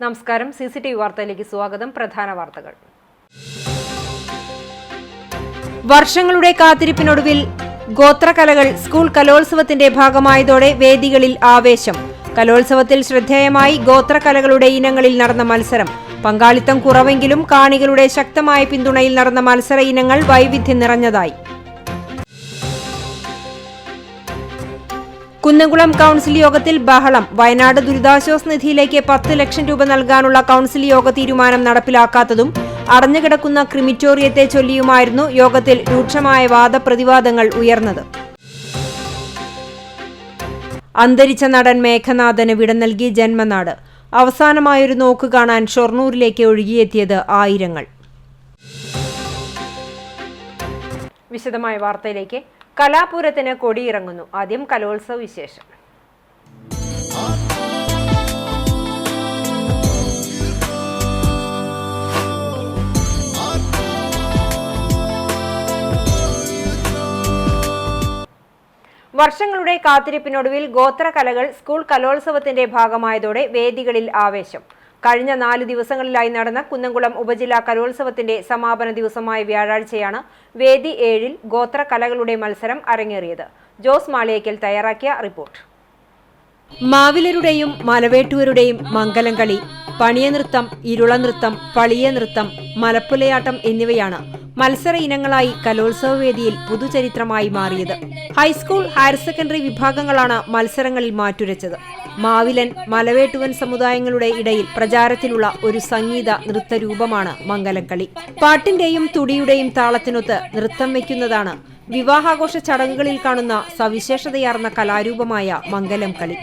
നമസ്കാരം. CCTV വാർത്തയിലേക്ക് സ്വാഗതം. പ്രധാന വാർത്തകൾ. വർഷങ്ങളുടെ കാത്തിരിപ്പിനൊടുവിൽ ഗോത്രകലകൾ സ്കൂൾ കലോത്സവത്തിന്റെ ഭാഗമായതോടെ വേദികളിൽ ആവേശം. കലോത്സവത്തിൽ ശ്രദ്ധേയമായി ഗോത്രകലകളുടെ ഇനങ്ങളിൽ നടന്ന മത്സരം. പങ്കാളിത്തം കുറവെങ്കിലും കാണികളുടെ ശക്തമായ പിന്തുണയിൽ നടന്ന മത്സര ഇനങ്ങൾ വൈവിധ്യം നിറഞ്ഞതായി. കുന്നംകുളം കൗൺസിൽ യോഗത്തിൽ ബഹളം. വയനാട് ദുരിതാശ്വാസ നിധിയിലേക്ക് 10 ലക്ഷം രൂപ നൽകാനുള്ള കൗൺസിൽ യോഗ തീരുമാനം നടപ്പിലാക്കാത്തതും അടഞ്ഞുകിടക്കുന്ന ക്രിമിറ്റോറിയത്തെ ചൊല്ലിയുമായിരുന്നു യോഗത്തിൽ രൂക്ഷമായ വാദപ്രതിവാദങ്ങൾ ഉയർന്നത്. അന്തരിച്ച നടൻ മേഘനാഥന് വിട നൽകി ജന്മനാട്. അവസാനമായൊരു നോക്ക് കാണാൻ ഷൊർണൂരിലേക്ക് ഒഴുകിയെത്തിയത് ആയിരങ്ങൾ. വിശദമായ വാർത്തയിലേക്ക്. കലാപൂരത്തിന് കൊടിയിറങ്ങുന്നു. ആദ്യം കലോത്സവ വിശേഷം. വർഷങ്ങളുടെ കാത്തിരിപ്പിനൊടുവിൽ ഗോത്രകലകൾ സ്കൂൾ കലോത്സവത്തിന്റെ ഭാഗമായതോടെ വേദികളിൽ ആവേശം. കഴിഞ്ഞ 4 ദിവസങ്ങളിലായി നടന്ന കുന്നംകുളം ഉപജില്ലാ കലോത്സവത്തിന്റെ സമാപന ദിവസമായ വ്യാഴാഴ്ചയാണ് വേദി 7-ൽ ഗോത്രകലകളുടെ മത്സരം അരങ്ങേറിയത്. ജോസ് മാളിയേക്കൽ തയ്യാറാക്കിയ റിപ്പോർട്ട്. മാവിലരുടെയും മലവേട്ടുവരുടെയും മംഗലം കളി, പണിയനൃത്തം, ഇരുളനൃത്തം, പളിയനൃത്തം, മലപ്പുലയാട്ടം എന്നിവയാണ് മത്സര ഇനങ്ങളായി കലോത്സവ വേദിയിൽ പുതുചരിത്രമായി മാറിയത്. ഹൈസ്കൂൾ, ഹയർ സെക്കൻഡറി വിഭാഗങ്ങളാണ് മത്സരങ്ങളിൽ മാറ്റുരച്ചത്. മാവിലൻ, മലവേട്ടുവൻ സമുദായങ്ങളുടെ ഇടയിൽ പ്രചാരത്തിലുള്ള ഒരു സംഗീത നൃത്തരൂപമാണ് മംഗലംകളി. പാട്ടിന്റെയും തുടിയുടെയും താളത്തിനൊത്ത് നൃത്തം വയ്ക്കുന്നതാണ് വിവാഹാഘോഷ ചടങ്ങുകളിൽ കാണുന്ന സവിശേഷതയാർന്ന കലാരൂപമായ മംഗലം കളി.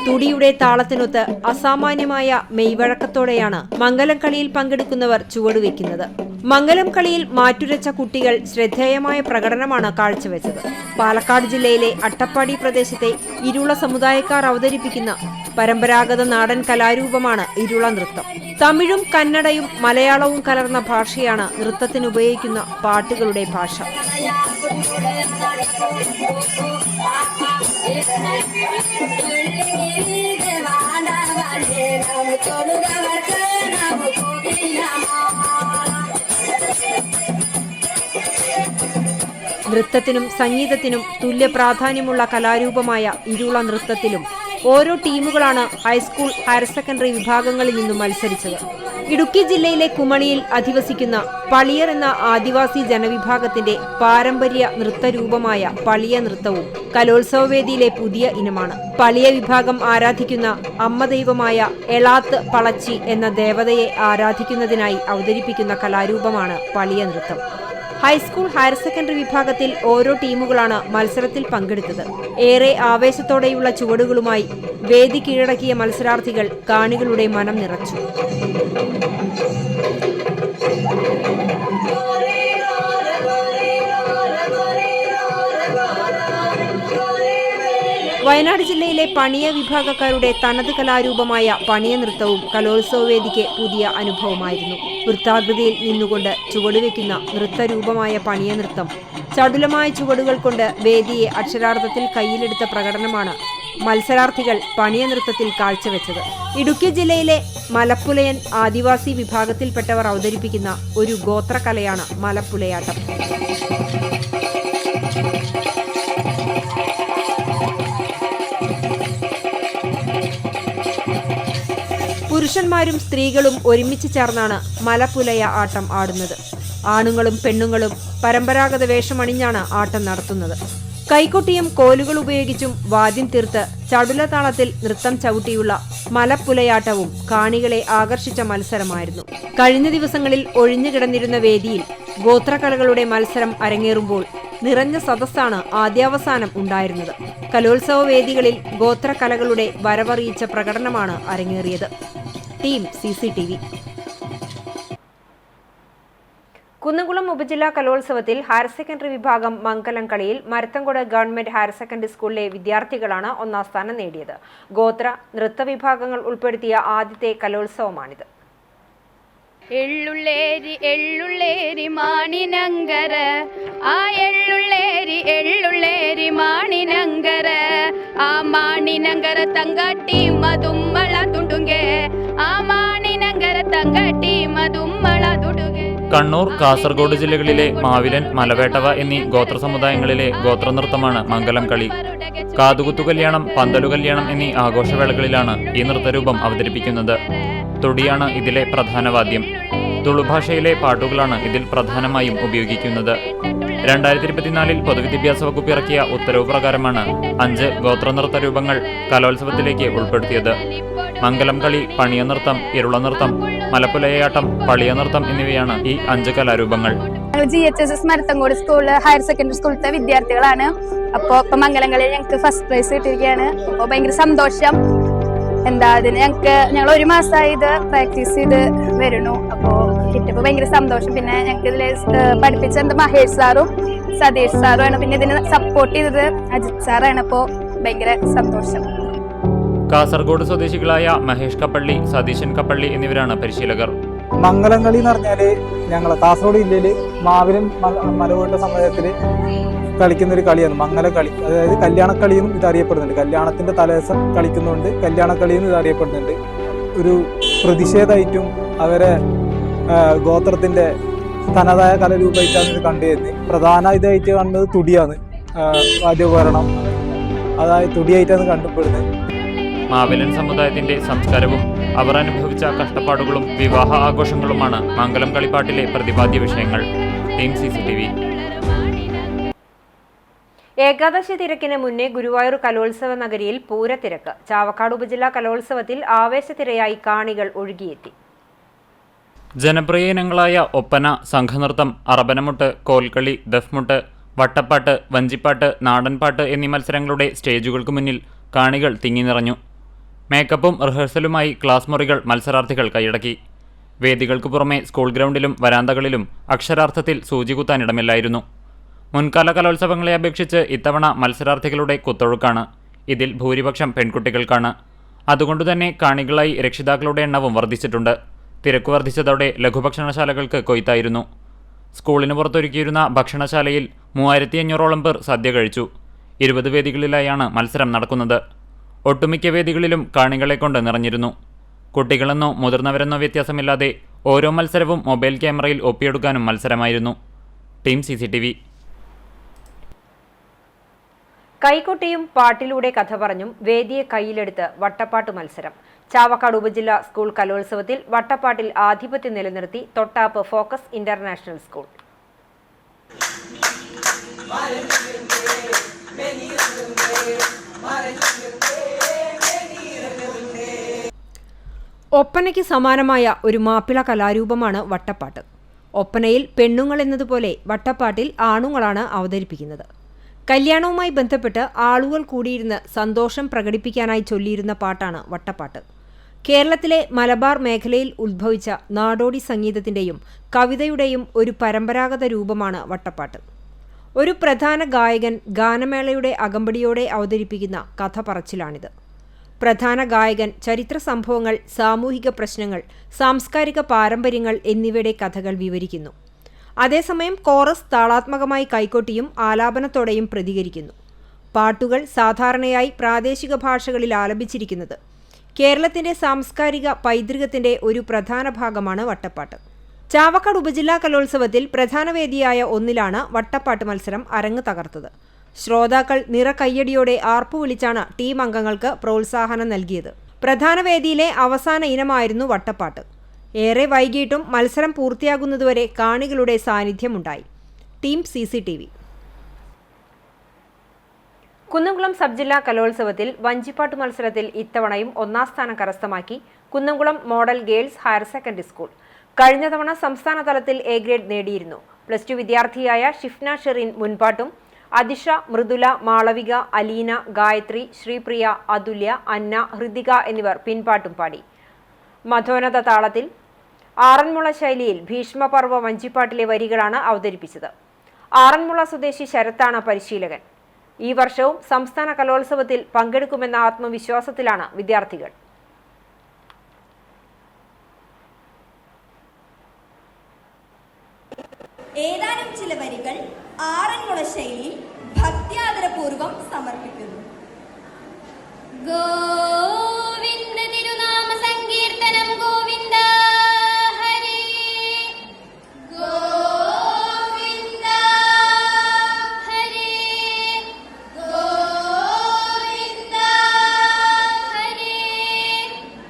തുടിയുടെ താളത്തിനൊത്ത് അസാമാന്യമായ മെയ്വഴക്കത്തോടെയാണ് മംഗലം കളിയിൽ പങ്കെടുക്കുന്നവർ ചുവടുവെക്കുന്നത്. മംഗലം കളിയിൽ മാറ്റുരച്ച കുട്ടികൾ ശ്രദ്ധേയമായ പ്രകടനമാണ് കാഴ്ചവെച്ചത്. പാലക്കാട് ജില്ലയിലെ അട്ടപ്പാടി പ്രദേശത്തെ ഇരുള സമുദായക്കാർ അവതരിപ്പിക്കുന്ന പരമ്പരാഗത നാടൻ കലാരൂപമാണ് ഇരുള നൃത്തം. തമിഴും കന്നഡയും മലയാളവും കലർന്ന ഭാഷയാണ് നൃത്തത്തിന് ഉപയോഗിക്കുന്ന പാട്ടുകളുടെ ഭാഷ. നൃത്തത്തിനും സംഗീതത്തിനും തുല്യ പ്രാധാന്യമുള്ള കലാരൂപമായ ഇരുള നൃത്തത്തിലും ഓരോ ടീമുകളാണ് ഹൈസ്കൂൾ, ഹയർ സെക്കൻഡറി വിഭാഗങ്ങളിൽ നിന്നും മത്സരിച്ചത്. ഇടുക്കി ജില്ലയിലെ കുമണിയിൽ അധിവസിക്കുന്ന പളിയർ എന്ന ആദിവാസി ജനവിഭാഗത്തിന്റെ പാരമ്പര്യ നൃത്തരൂപമായ പളിയ നൃത്തവും കലോത്സവവേദിയിലെ പുതിയ ഇനമാണ്. പളിയ വിഭാഗം ആരാധിക്കുന്ന അമ്മ ദൈവമായ എളാത്ത് പളച്ചി എന്ന ദേവതയെ ആരാധിക്കുന്നതിനായി അവതരിപ്പിക്കുന്ന കലാരൂപമാണ് പളിയ നൃത്തം. ഹൈസ്കൂൾ, ഹയർ സെക്കൻഡറി വിഭാഗത്തിൽ ഓരോ ടീമുകളാണ് മത്സരത്തിൽ പങ്കെടുത്തത്. ഏറെ ആവേശത്തോടെയുള്ള ചുവടുകളുമായി വേദി കീഴടക്കിയ മത്സരാർത്ഥികൾ കാണികളുടെ മനം നിറച്ചു. വയനാട് ജില്ലയിലെ പണിയ വിഭാഗക്കാരുടെ തനത് കലാരൂപമായ പണിയ നൃത്തവും കലോത്സവ വേദിക്ക് പുതിയ അനുഭവമായിരുന്നു. വൃത്താകൃതിയിൽ നിന്നുകൊണ്ട് ചുവടുവെക്കുന്ന നൃത്തരൂപമായ പണിയ നൃത്തം ചടുലമായ ചുവടുകൾ കൊണ്ട് വേദിയെ അക്ഷരാർത്ഥത്തിൽ കയ്യിലെടുത്ത പ്രകടനമാണ് മത്സരാർത്ഥികൾ പണിയ നൃത്തത്തിൽ കാഴ്ചവെച്ചത്. ഇടുക്കി ജില്ലയിലെ മലപ്പുലയൻ ആദിവാസി വിഭാഗത്തിൽപ്പെട്ടവർ അവതരിപ്പിക്കുന്ന ഒരു ഗോത്രകലയാണ് മലപ്പുലയാട്ടം. പുരുഷന്മാരും സ്ത്രീകളും ഒരുമിച്ച് ചേർന്നാണ് മലപ്പുലയ ആട്ടം ആടുന്നത്. ആണുങ്ങളും പെണ്ണുങ്ങളും പരമ്പരാഗത വേഷമണിഞ്ഞാണ് ആട്ടം നടത്തുന്നത്. കൈകൊട്ടിയും കോലുകൾ ഉപയോഗിച്ചും വാദ്യം തീർത്ത് ചടുല താളത്തിൽ നൃത്തം ചവിട്ടിയുള്ള മലപ്പുലയാട്ടവും കാണികളെ ആകർഷിച്ച മത്സരമായിരുന്നു. കഴിഞ്ഞ ദിവസങ്ങളിൽ ഒഴിഞ്ഞുകിടന്നിരുന്ന വേദിയിൽ ഗോത്രകലകളുടെ മത്സരം അരങ്ങേറുമ്പോൾ നിറഞ്ഞ സദസ്സാണ് ആദ്യാവസാനം ഉണ്ടായിരുന്നത്. കലോത്സവ വേദികളിൽ ഗോത്രകലകളുടെ വരവറിയിച്ച പ്രകടനമാണ് അരങ്ങേറിയത്. Team CCTV. കുന്നംകുളം ഉപജില്ലാ കലോത്സവത്തിൽ ഹയർ സെക്കൻഡറി വിഭാഗം മംഗലം കളിയിൽ മരത്തങ്കോട് ഗവൺമെന്റ് ഹയർ സെക്കൻഡറി സ്കൂളിലെ വിദ്യാർത്ഥികളാണ് 1ാം സ്ഥാനം നേടിയത്. ഗോത്ര, നൃത്ത വിഭാഗങ്ങൾ ഉൾപ്പെടുത്തിയ ആദ്യത്തെ കലോത്സവമാണിത്. എള്ളുള്ളേരി എള്ളുള്ളേരി മാണിനങ്കര ആ എള്ളുള്ളേരി മാണിനങ്കര ആ മാണിനങ്കര തങ്കാട്ടി മതുമ്മള തുടുങ്കെ ആ മാണിനങ്കര തങ്കാട്ടി മതുമ്മള തുടുങ്കെ. കണ്ണൂർ, കാസർഗോഡ് ജില്ലകളിലെ മാവിലൻ, മലവേട്ടവ എന്നീ ഗോത്ര സമുദായങ്ങളിലെ ഗോത്രനൃത്തമാണ് മംഗലം കളി. കാതുകുത്തു കല്യാണം, പന്തലു കല്യാണം എന്നീ ആഘോഷവേളകളിലാണ് ഈ നൃത്തരൂപം അവതരിപ്പിക്കുന്നത്. തൊടിയാണ് ഇതിലെ പ്രധാന വാദ്യം. തുളുഭാഷയിലെ പാട്ടുകളാണ് ഇതിൽ പ്രധാനമായും ഉപയോഗിക്കുന്നത്. 2024 പൊതുവിദ്യാഭ്യാസ വകുപ്പ് ഇറക്കിയ ഉത്തരവ് പ്രകാരമാണ് 5 ഗോത്രനൃത്ത രൂപങ്ങൾ കലോത്സവത്തിലേക്ക് ഉൾപ്പെടുത്തിയത്. മംഗലം കളി, പണിയനൃത്തം, ഇരുളനൃത്തം, മലപ്പുലയാട്ടം, പളിയനൃത്തം എന്നിവയാണ് ഈ 5 കലാരൂപങ്ങൾ. GHS മരത്തങ്കോട് സ്കൂളിൽ ഹയർ സെക്കൻഡറി സ്കൂളിലത്തെ വിദ്യാർത്ഥികളാണ്. അപ്പോൾ മംഗലം കളിയിൽ ഞങ്ങൾക്ക് ഫസ്റ്റ് പ്രൈസ് കിട്ടിയിരിക്കുകയാണ്. അപ്പോൾ ഭയങ്കര സന്തോഷം. അതിന് ഞങ്ങൾ 1 മാസമായി ഇത് പ്രാക്ടീസ് ചെയ്ത് വരുന്നു. അപ്പോൾ കിട്ടിയപ്പോൾ ഭയങ്കര സന്തോഷം. പിന്നെ ഞങ്ങൾക്ക് ഇതിൽ പഠിപ്പിച്ച മഹേഷ് സാറും സതീഷ് സാറുമാണ്. പിന്നെ ഇതിന് സപ്പോർട്ട് ചെയ്തത് അജിത് സാറാണ്. അപ്പോൾ ഭയങ്കര സന്തോഷം. കാസർഗോഡ് സ്വദേശികളായ മഹേഷ് കപ്പള്ളി, സതീശൻ കപ്പള്ളി എന്നിവരാണ് പരിശീലകർ. മംഗലം കളി എന്ന് പറഞ്ഞാല് ഞങ്ങളെ കാസർഗോഡ് ജില്ലയില് മാവിലൻ മലവേട്ട സമുദായത്തില് കളിക്കുന്ന ഒരു കളിയാണ് മംഗലം കളി. അതായത് കല്യാണക്കളി എന്നും ഇത് അറിയപ്പെടുന്നുണ്ട്. കല്യാണത്തിന്റെ തലേദിവസം കളിക്കുന്നുണ്ട് കല്യാണക്കളി എന്നും ഇത് അറിയപ്പെടുന്നുണ്ട്. ഒരു പ്രതിഷേധമായിട്ടും അവരെ ഗോത്രത്തിന്റെ തനതായ കലരൂപമായിട്ടാണ് ഇത് കണ്ടുവരുന്നത്. പ്രധാന ഇതായിട്ട് കണ്ടത് തുടിയാണ്, വാദ്യോപകരണം. അതായത് തുടിയായിട്ടാണ് കണ്ടുപെടുന്നത്. മാവിലൻ സമുദായത്തിന്റെ സംസ്കാരവും അവർ അനുഭവിച്ച കഷ്ടപ്പാടുകളും വിവാഹ ആഘോഷങ്ങളുമാണ് മംഗലം കളിപ്പാട്ടിലെ പ്രതിപാദ്യ വിഷയങ്ങൾ. Team CCTV. ഏകാദശി തിരക്കിന് മുന്നേ ഗുരുവായൂർ കലോത്സവ നഗരിയിൽ പൂരത്തിരക്ക്. ചാവക്കാട് ഉപജില്ലാ കലോത്സവത്തിൽ ആവേശത്തിരയായി കാണികൾ ഒഴുകിയെത്തി. ജനപ്രിയ ഇനങ്ങളായ ഒപ്പന, സംഘനൃത്തം, അറബനമുട്ട്, കോൽക്കളി, ദഫ്മുട്ട്, വട്ടപ്പാട്ട്, വഞ്ചിപ്പാട്ട്, നാടൻപാട്ട് എന്നീ മത്സരങ്ങളുടെ സ്റ്റേജുകൾക്ക് മുന്നിൽ കാണികൾ തിങ്ങി നിറഞ്ഞു. മേക്കപ്പും റിഹേഴ്സലുമായി ക്ലാസ് മുറികൾ മത്സരാർത്ഥികൾ കൈയടക്കി. വേദികൾക്ക് പുറമെ സ്കൂൾ ഗ്രൗണ്ടിലും വരാന്തകളിലും അക്ഷരാർത്ഥത്തിൽ സൂചികുത്താനിടമില്ലായിരുന്നു. മുൻകാല കലോത്സവങ്ങളെ അപേക്ഷിച്ച് ഇത്തവണ മത്സരാർത്ഥികളുടെ കുത്തൊഴുക്കാണ്. ഇതിൽ ഭൂരിപക്ഷം പെൺകുട്ടികൾക്കാണ്. അതുകൊണ്ടുതന്നെ കാണികളായി രക്ഷിതാക്കളുടെ എണ്ണവും വർദ്ധിച്ചിട്ടുണ്ട്. തിരക്ക് വർദ്ധിച്ചതോടെ ലഘുഭക്ഷണശാലകൾക്ക് കൊയ്ത്തായിരുന്നു. സ്കൂളിന് പുറത്തൊരുക്കിയിരുന്ന ഭക്ഷണശാലയിൽ 3500ഓളം പേർ സദ്യ കഴിച്ചു. 20 വേദികളിലായാണ് മത്സരം നടക്കുന്നത്. ഒട്ടുമിക്ക വേദികളിലും കാണികളെ കൊണ്ട് നിറഞ്ഞിരുന്നു. കുട്ടികളെന്നോ മുതിർന്നവരെന്നോ വ്യത്യാസമില്ലാതെ ഓരോ മത്സരവും മൊബൈൽ ക്യാമറയിൽ ഒപ്പിയെടുക്കാനും മത്സരമായിരുന്നു. Team CCTV. കൈകൊട്ടിയും പാട്ടിലൂടെ കഥ പറഞ്ഞും വേദിയെ കയ്യിലെടുത്ത് വട്ടപ്പാട്ട് മത്സരം. ചാവക്കാട് ഉപജില്ലാ സ്കൂൾ കലോത്സവത്തിൽ വട്ടപ്പാട്ടിൽ ആധിപത്യം നിലനിർത്തി തൊട്ടാപ്പ് ഫോക്കസ് ഇന്റർനാഷണൽ സ്കൂൾ. ഒപ്പനയ്ക്ക് സമാനമായ ഒരു മാപ്പിള കലാരൂപമാണ് വട്ടപ്പാട്ട്. ഒപ്പനയിൽ പെണ്ണുങ്ങൾ എന്നതുപോലെ വട്ടപ്പാട്ടിൽ ആണുങ്ങളാണ് അവതരിപ്പിക്കുന്നത്. കല്യാണവുമായി ബന്ധപ്പെട്ട് ആളുകൾ കൂടിയിരുന്ന് സന്തോഷം പ്രകടിപ്പിക്കാനായി ചൊല്ലിയിരുന്ന പാട്ടാണ് വട്ടപ്പാട്ട്. കേരളത്തിലെ മലബാർ മേഖലയിൽ ഉദ്ഭവിച്ച നാടോടി സംഗീതത്തിൻ്റെയും കവിതയുടെയും ഒരു പരമ്പരാഗത രൂപമാണ് വട്ടപ്പാട്ട്. ഒരു പ്രധാന ഗായകൻ ഗാനമേളയുടെ അകമ്പടിയോടെ അവതരിപ്പിക്കുന്ന കഥ പറച്ചിലാണിത്. പ്രധാന ഗായകൻ ചരിത്ര സംഭവങ്ങൾ, സാമൂഹിക പ്രശ്നങ്ങൾ, സാംസ്കാരിക പാരമ്പര്യങ്ങൾ എന്നിവയുടെ കഥകൾ വിവരിക്കുന്നു. അതേസമയം കോറസ് താളാത്മകമായി കൈകൊട്ടിയും ആലാപനത്തോടെയും പ്രതികരിക്കുന്നു. പാട്ടുകൾ സാധാരണയായി പ്രാദേശിക ഭാഷകളിൽ ആലപിച്ചിരിക്കുന്നത് കേരളത്തിന്റെ സാംസ്കാരിക പൈതൃകത്തിന്റെ ഒരു പ്രധാന ഭാഗമാണ് വട്ടപ്പാട്ട്. ചാവക്കാട് ഉപജില്ലാ കലോത്സവത്തിൽ പ്രധാന വേദിയായ ഒന്നിലാണ് വട്ടപ്പാട്ട് മത്സരം അരങ്ങ് തകർത്തത്. ശ്രോതാക്കൾ നിറകയ്യടിയോടെ ആർപ്പു വിളിച്ചാണ് ടീം അംഗങ്ങൾക്ക് പ്രോത്സാഹനം നൽകിയത്. പ്രധാന വേദിയിലെ അവസാന ഇനമായിരുന്നു വട്ടപ്പാട്ട്. ഏറെ വൈകിട്ടും മത്സരം പൂർത്തിയാകുന്നതുവരെ കാണികളുടെ സാന്നിധ്യമുണ്ടായി. Team CCTV. കുന്നംകുളം സബ് ജില്ലാ കലോത്സവത്തിൽ വഞ്ചിപ്പാട്ട് മത്സരത്തിൽ ഇത്തവണയും 1ാം സ്ഥാനം കരസ്ഥമാക്കി Kunnamkulam model girls higher secondary school. കഴിഞ്ഞ തവണ സംസ്ഥാന തലത്തിൽ A ഗ്രേഡ് നേടിയിരുന്നു. +2 വിദ്യാർത്ഥിയായ ഷിഫ്ന ഷെറിൻ മുൻപാട്ടും അതിഷ, മൃദുല, മാളവിക, അലീന, ഗായത്രി, ശ്രീപ്രിയ, അതുല്യ, അന്ന, ഹൃദിക എന്നിവർ പിൻപാട്ടും പാടി. മധോന്നത താളത്തിൽ ആറന്മുള ശൈലിയിൽ ഭീഷ്മപർവ്വ വഞ്ചിപ്പാട്ടിലെ വരികളാണ് അവതരിപ്പിച്ചത്. ആറന്മുള സ്വദേശി ശരത്താണ് പരിശീലകൻ. ഈ വർഷവും സംസ്ഥാന കലോത്സവത്തിൽ പങ്കെടുക്കുമെന്ന ആത്മവിശ്വാസത്തിലാണ് വിദ്യാർത്ഥികൾ. ഏതാനും ചില വരികൾ ആറന്മുള ശൈലിയിൽ ഭക്ത്യാദരപൂർവം സമർപ്പിക്കുന്നു. ഗോവിന്ദ തിരുനാമ സങ്കീർത്തനം ഗോവിന്ദ ഹരേ ഗോവിന്ദ ഹരേ ഗോവിന്ദ ഹരേ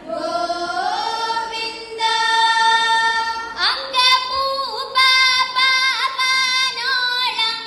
ഗോവിന്ദ അംഗപൂപ പാപനോളം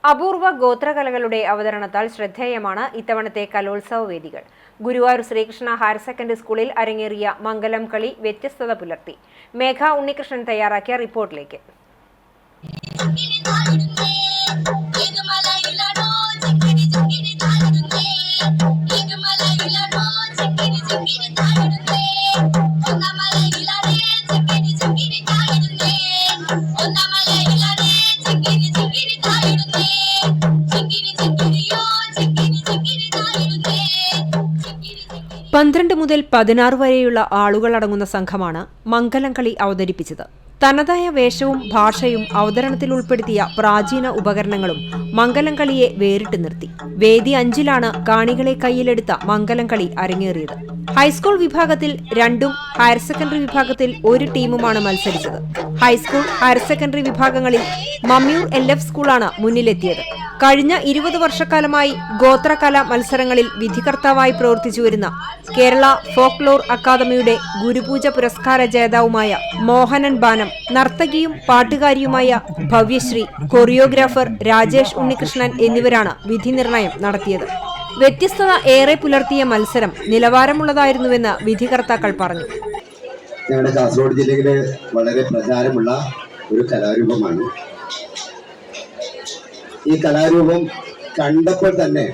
അപൂർവ ഗോത്രകലകളുടെ അവതരണത്താൽ ശ്രദ്ധേയമാണ് ഇത്തവണത്തെ കലോത്സവ വേദികൾ. ഗുരുവായൂർ ശ്രീകൃഷ്ണ ഹയർ സെക്കൻഡറി സ്കൂളിൽ അരങ്ങേറിയ മംഗലം കളി വ്യത്യസ്തത പുലർത്തി. മേഘ ഉണ്ണികൃഷ്ണൻ തയ്യാറാക്കിയ റിപ്പോർട്ടിലേക്ക്. പന്ത്രണ്ട് മുതൽ 16 വരെയുള്ള ആളുകളടങ്ങുന്ന സംഘമാണ് മംഗലം കളി അവതരിപ്പിച്ചത്. തനതായ വേഷവും ഭാഷയും അവതരണത്തിൽ ഉൾപ്പെടുത്തിയ പ്രാചീന ഉപകരണങ്ങളും മംഗലം കളിയെ വേറിട്ട് നിർത്തി. വേദി 5-ലാണ് കാണികളെ കയ്യിലെടുത്ത മംഗലം കളി അരങ്ങേറിയത്. ഹൈസ്കൂൾ വിഭാഗത്തിൽ 2ഉം ഹയർ സെക്കൻഡറി വിഭാഗത്തിൽ 1 ടീമുമാണ് മത്സരിച്ചത്. ഹൈസ്കൂൾ ഹയർ സെക്കൻഡറി വിഭാഗങ്ങളിൽ മമ്മിയൂർ LF സ്കൂളാണ് മുന്നിലെത്തിയത്. കഴിഞ്ഞ 20 വർഷക്കാലമായി ഗോത്രകലാ മത്സരങ്ങളിൽ വിധികർത്താവായി പ്രവർത്തിച്ചുവരുന്ന കേരള ഫോക്ലോർ അക്കാദമിയുടെ ഗുരുപൂജ പുരസ്കാര ജേതാവുമായ മോഹനൻ ബാനം, നർത്തകിയും പാട്ടുകാരിയുമായ ഭവ്യശ്രീ, കൊറിയോഗ്രാഫർ രാജേഷ് ഉണ്ണികൃഷ്ണൻ എന്നിവരാണ് വിധി നിർണയം നടത്തിയത്. വ്യത്യസ്തത ഏറെ പുലർത്തിയ മത്സരം നിലവാരമുള്ളതായിരുന്നുവെന്ന് വിധികർത്താക്കൾ പറഞ്ഞു. ഞങ്ങളുടെ കാസർഗോഡ് ജില്ലയിലെ വളരെ പ്രചാരമുള്ള ഒരു കലാരൂപമാണ്. ഈ കലാരൂപം കണ്ടപ്പോൾ തന്നെ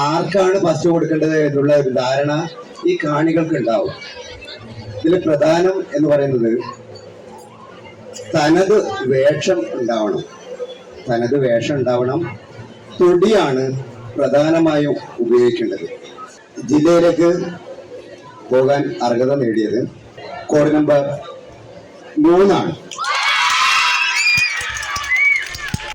ആർക്കാണ് ഫസ്റ്റ് കൊടുക്കേണ്ടത് എന്നുള്ള ഒരു ധാരണ ഈ കാണികൾക്ക് ഉണ്ടാവും. ഇതിൽ പ്രധാനം എന്ന് പറയുന്നത് തനത് വേഷം ഉണ്ടാവണം. തനത് വേഷം ഉണ്ടാവണം. തൊടിയാണ് പ്രധാനമായും ഉപയോഗിക്കേണ്ടത്. ജില്ലയിലേക്ക് പോകാൻ അർഹത നേടിയത് കോഡ് നമ്പർ 3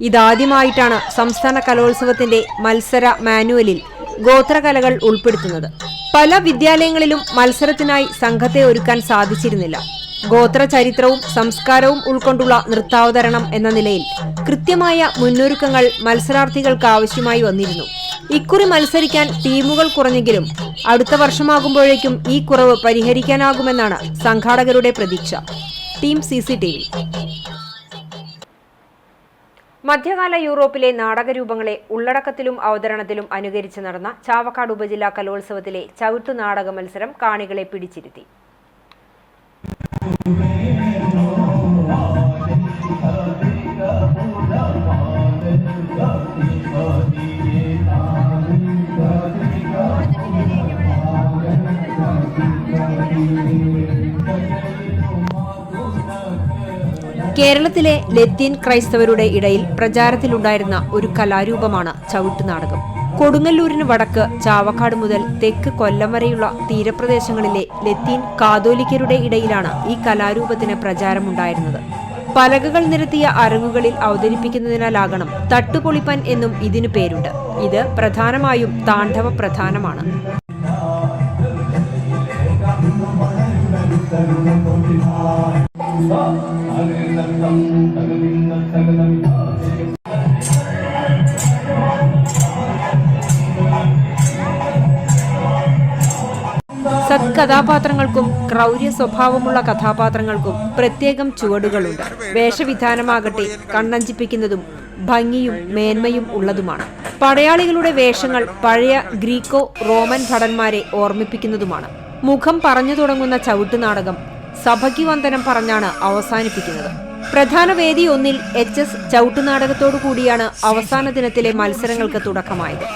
ഇതാദ്യമായിട്ടാണ് സംസ്ഥാന കലോത്സവത്തിന്റെ മത്സര മാനുവലിൽ ഗോത്രകലകൾ ഉൾപ്പെടുത്തുന്നത്. പല വിദ്യാലയങ്ങളിലും മത്സരത്തിനായി സംഘത്തെ ഒരുക്കാൻ സാധിച്ചിരുന്നില്ല. ഗോത്ര ചരിത്രവും സംസ്കാരവും ഉൾക്കൊണ്ടുള്ള നൃത്താവതരണം എന്ന നിലയിൽ കൃത്യമായ മുന്നൊരുക്കങ്ങൾ മത്സരാർത്ഥികൾക്ക് ആവശ്യമായി വന്നിരുന്നു. ഇക്കുറി മത്സരിക്കാൻ ടീമുകൾ കുറഞ്ഞെങ്കിലും അടുത്ത വർഷമാകുമ്പോഴേക്കും ഈ കുറവ് പരിഹരിക്കാനാകുമെന്നാണ് സംഘാടകരുടെ പ്രതീക്ഷ. Team CCTV. മധ്യകാല യൂറോപ്പിലെ നാടകരൂപങ്ങളെ ഉള്ളടക്കത്തിലും അവതരണത്തിലും അനുകരിച്ച് നടന്ന ചാവക്കാട് ഉപജില്ലാ കലോത്സവത്തിലെ ചവിട്ടു നാടക മത്സരം കാണികളെ പിടിച്ചിരുത്തി. കേരളത്തിലെ ലത്തീൻ ക്രൈസ്തവരുടെ ഇടയിൽ പ്രചാരത്തിലുണ്ടായിരുന്ന ഒരു കലാരൂപമാണ് ചവിട്ടുനാടകം. കൊടുങ്ങല്ലൂരിന് വടക്ക് ചാവക്കാട് മുതൽ തെക്ക് കൊല്ലം വരെയുള്ള തീരപ്രദേശങ്ങളിലെ ലത്തീൻ കാതോലിക്കരുടെ ഇടയിലാണ് ഈ കലാരൂപത്തിന് പ്രചാരമുണ്ടായിരുന്നത്. പലകകൾ നിരത്തിയ അരങ്ങുകളിൽ അവതരിപ്പിക്കുന്നതിനാലാകണം തട്ടുപൊളിപ്പൻ എന്നും ഇതിനു പേരുണ്ട്. ഇത് പ്രധാനമായും താണ്ഡവ പ്രധാനമാണ്. സത്കഥാപാത്രങ്ങൾക്കും ക്രൗര്യ സ്വഭാവമുള്ള കഥാപാത്രങ്ങൾക്കും പ്രത്യേകം ചുവടുകളുണ്ട്. വേഷവിധാനമാകട്ടെ കണ്ണഞ്ചിപ്പിക്കുന്നതും ഭംഗിയും മേന്മയും ഉള്ളതുമാണ്. പടയാളികളുടെ വേഷങ്ങൾ പഴയ ഗ്രീക്കോ റോമൻ ഭടന്മാരെ ഓർമ്മിപ്പിക്കുന്നതുമാണ്. മുഖം പറഞ്ഞു തുടങ്ങുന്ന ചവിട്ടുനാടകം സഭയ്ക്ക് വന്ദനം പറഞ്ഞാണ് അവസാനിപ്പിക്കുന്നത്. പ്രധാന വേദി 1-ൽ HS ചവിട്ടുനാടകത്തോടു കൂടിയാണ് അവസാന ദിനത്തിലെ മത്സരങ്ങൾക്ക് തുടക്കമായത്.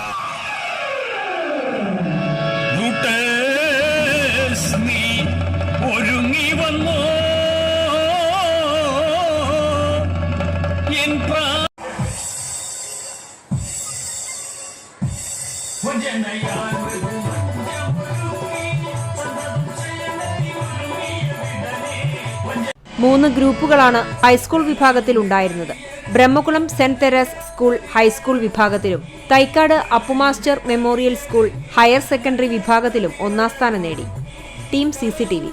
മൂന്ന് ഗ്രൂപ്പുകളാണ് ഹൈസ്കൂൾ വിഭാഗത്തിൽ ഉണ്ടായിരുന്നത്. Brahmakulam saint Teresa's school high school വിഭാഗത്തിലും Thaikkad Appu master memorial school higher secondary വിഭാഗത്തിലും ഒന്നാം സ്ഥാനം നേടി. Team CCTV.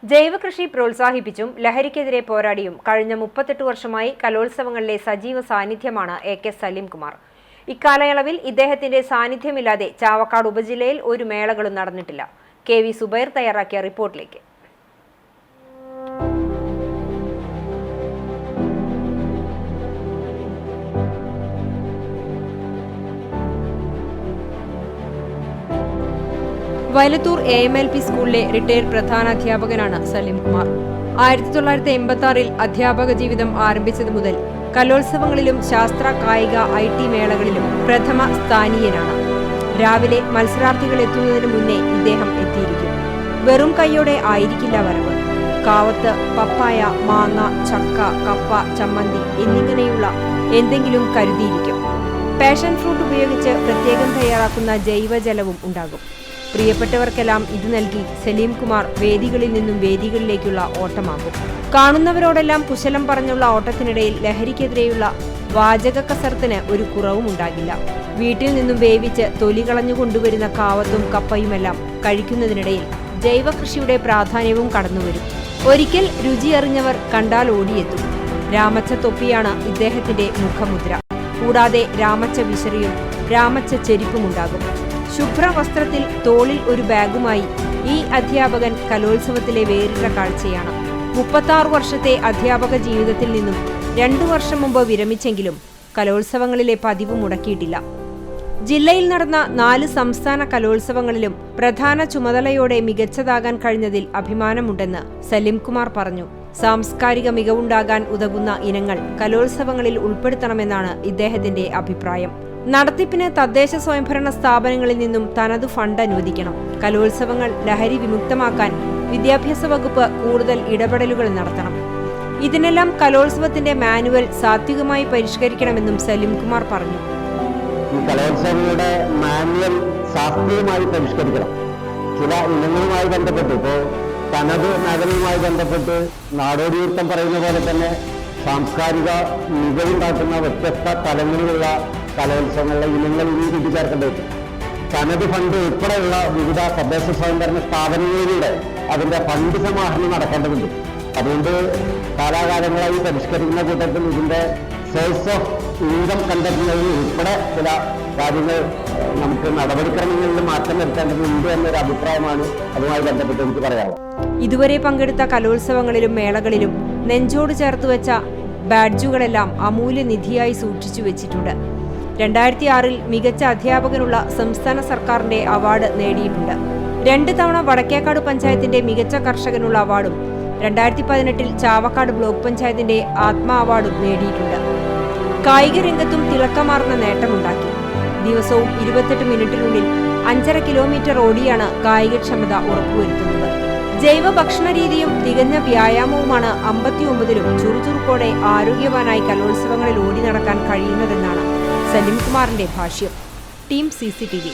ജൈവകൃഷി പ്രോത്സാഹിപ്പിച്ചും ലഹരിക്കെതിരെ പോരാടിയും കഴിഞ്ഞ 38 വർഷമായി കലോത്സവങ്ങളിലെ സജീവ സാന്നിധ്യമാണ് AK സലീം കുമാർ. ഇക്കാലയളവിൽ ഇദ്ദേഹത്തിന്റെ സാന്നിധ്യമില്ലാതെ ചാവക്കാട് ഉപജില്ലയിൽ ഒരു മേളകളും നടന്നിട്ടില്ല. KV സുബൈർ തയ്യാറാക്കിയ റിപ്പോർട്ടിലേക്ക്. വയലത്തൂർ AMLP സ്കൂളിലെ റിട്ടയർഡ് പ്രധാനാധ്യാപകനാണ് സലീം കുമാർ. 1986-ൽ അധ്യാപക ജീവിതം ആരംഭിച്ചതു മുതൽ കലോത്സവങ്ങളിലും ശാസ്ത്ര കായിക IT മേളകളിലും പ്രഥമ സ്ഥാനീയനാണ്. രാവിലെ മത്സരാർത്ഥികൾ എത്തുന്നതിന് മുന്നേ ഇദ്ദേഹം എത്തിയിരിക്കും. വെറും കൈയോടെ ആയിരിക്കില്ല വരവ്. കാവത്ത്, പപ്പായ, മാങ്ങ, ചക്ക, കപ്പ, ചമ്മന്തി എന്നിങ്ങനെയുള്ള എന്തെങ്കിലും കരുതിയിരിക്കും. പാഷൻ ഫ്രൂട്ട് ഉപയോഗിച്ച് പ്രത്യേകം തയ്യാറാക്കുന്ന ജൈവജലവും ഉണ്ടാകും. പ്രിയപ്പെട്ടവർക്കെല്ലാം ഇത് നൽകി സലീം കുമാർ വേദികളിൽ നിന്നും വേദികളിലേക്കുള്ള ഓട്ടമാകും. കാണുന്നവരോടെല്ലാം കുശലം പറഞ്ഞുള്ള ഓട്ടത്തിനിടയിൽ ലഹരിക്കെതിരെയുള്ള വാചക കസർത്തിന് ഒരു കുറവും ഉണ്ടാകില്ല. വീട്ടിൽ നിന്നും വേവിച്ച് തൊലി കളഞ്ഞു കൊണ്ടുവരുന്ന കാവത്തും കപ്പയുമെല്ലാം കഴിക്കുന്നതിനിടയിൽ ജൈവകൃഷിയുടെ പ്രാധാന്യവും കടന്നുവരും. ഒരിക്കൽ രുചി അറിഞ്ഞവർ കണ്ടാൽ ഓടിയെത്തും. രാമച്ച തൊപ്പിയാണ് ഇദ്ദേഹത്തിന്റെ മുഖമുദ്ര. കൂടാതെ രാമച്ച വിശറിയും രാമച്ച ചെരിപ്പുമുണ്ടാകും. ശുഭ്ര വസ്ത്രത്തിൽ തോളിൽ ഒരു ബാഗുമായി ഈ അധ്യാപകൻ കലോത്സവത്തിലെ വേറിട്ട കാഴ്ചയാണ്. 36 വർഷത്തെ അധ്യാപക ജീവിതത്തിൽ നിന്നും 2 വർഷം മുമ്പ് വിരമിച്ചെങ്കിലും കലോത്സവങ്ങളിലെ പതിവ് മുടക്കിയിട്ടില്ല. ജില്ലയിൽ നടന്ന 4 സംസ്ഥാന കലോത്സവങ്ങളിലും പ്രധാന ചുമതലയോടെ മികച്ചതാകാൻ കഴിഞ്ഞതിൽ അഭിമാനമുണ്ടെന്ന് സലീം കുമാർ പറഞ്ഞു. സാംസ്കാരിക മികവുണ്ടാകാൻ ഉതകുന്ന ഇനങ്ങൾ കലോത്സവങ്ങളിൽ ഉൾപ്പെടുത്തണമെന്നാണ് ഇദ്ദേഹത്തിന്റെ അഭിപ്രായം. നടത്തിപ്പിന് തദ്ദേശ സ്വയംഭരണ സ്ഥാപനങ്ങളിൽ നിന്നും തനതു ഫണ്ട് അനുവദിക്കണം. കലോത്സവങ്ങൾ ലഹരി വിമുക്തമാക്കാൻ വിദ്യാഭ്യാസ വകുപ്പ് കൂടുതൽ ഇടപെടലുകൾ നടത്തണം. ഇതിനെല്ലാം കലോത്സവത്തിന്റെ മാനുവൽ സാത്വികമായി പരിഷ്കരിക്കണമെന്നും സലീം കുമാർ പറഞ്ഞു. ഈ കലോത്സവങ്ങളുടെ മാനുവൽ ശാസ്ത്രീയമായി പരിഷ്കരിക്കണം. ചില ഇനങ്ങളുമായി ബന്ധപ്പെട്ട് ഇപ്പോൾ തനത് മേഖലയുമായി ബന്ധപ്പെട്ട് നാടോടി നൃത്തം പറയുന്ന പോലെ തന്നെ സാംസ്കാരിക മികവുണ്ടാക്കുന്ന വ്യത്യസ്ത തലങ്ങളിലുള്ള കലോത്സവങ്ങളിലെ ഇനങ്ങൾ ഇനി കൂട്ടിച്ചേർക്കേണ്ടത്. തനത് ഫണ്ട് ഉൾപ്പെടെയുള്ള വിവിധ തദ്ദേശ സ്വയംഭരണ സ്ഥാപനങ്ങളിലൂടെ അതിൻ്റെ ഫണ്ട് സമാഹരണം നടക്കേണ്ടതുണ്ട്. അതുകൊണ്ട് കാലാകാലങ്ങളായി പരിഷ്കരിക്കുന്ന കൂട്ടത്തിൽ ഇതിൻ്റെ സോഴ്സ് ഓഫ് ഇൻകം കണ്ടെത്തുന്നതിന് ഉൾപ്പെടെ ചില കാര്യങ്ങൾ നമുക്ക് നടപടിക്രമങ്ങളിൽ മാറ്റം വരുത്തേണ്ടതുണ്ട് എന്നൊരു അഭിപ്രായമാണ് അതുമായി ബന്ധപ്പെട്ട് എനിക്ക് പറയാനുള്ളത്. ഇതുവരെ പങ്കെടുത്ത കലോത്സവങ്ങളിലും മേളകളിലും നെഞ്ചോട് ചേർത്തുവെച്ച ബാഡ്ജുകളെല്ലാം അമൂല്യനിധിയായി സൂക്ഷിച്ചു വെച്ചിട്ടുണ്ട്. 2006-ൽ മികച്ച അധ്യാപകനുള്ള സംസ്ഥാന സർക്കാരിന്റെ അവാർഡ് നേടിയിട്ടുണ്ട്. 2 തവണ വടക്കേക്കാട് പഞ്ചായത്തിന്റെ മികച്ച കർഷകനുള്ള അവാർഡും 2018-ൽ ചാവക്കാട് ബ്ലോക്ക് പഞ്ചായത്തിന്റെ ആത്മാ അവാർഡും നേടിയിട്ടുണ്ട്. കായിക രംഗത്തും തിളക്കമാർന്ന നേട്ടമുണ്ടാക്കി. ദിവസവും 28 മിനിറ്റിനുള്ളിൽ 5.5 കിലോമീറ്റർ ഓടിയാണ് കായികക്ഷമത ഉറപ്പുവരുത്തുന്നത്. ജൈവ ഭക്ഷണ രീതിയും തികഞ്ഞ വ്യായാമവുമാണ് 59-ലും ചുറുചുറുക്കോടെ ആരോഗ്യവാനായി കലോത്സവങ്ങളിൽ ഓടി നടക്കാൻ കഴിയുന്നതെന്നാണ് സലീം കുമാറിന്റെ ഭാഷ്യം. Team CCTV.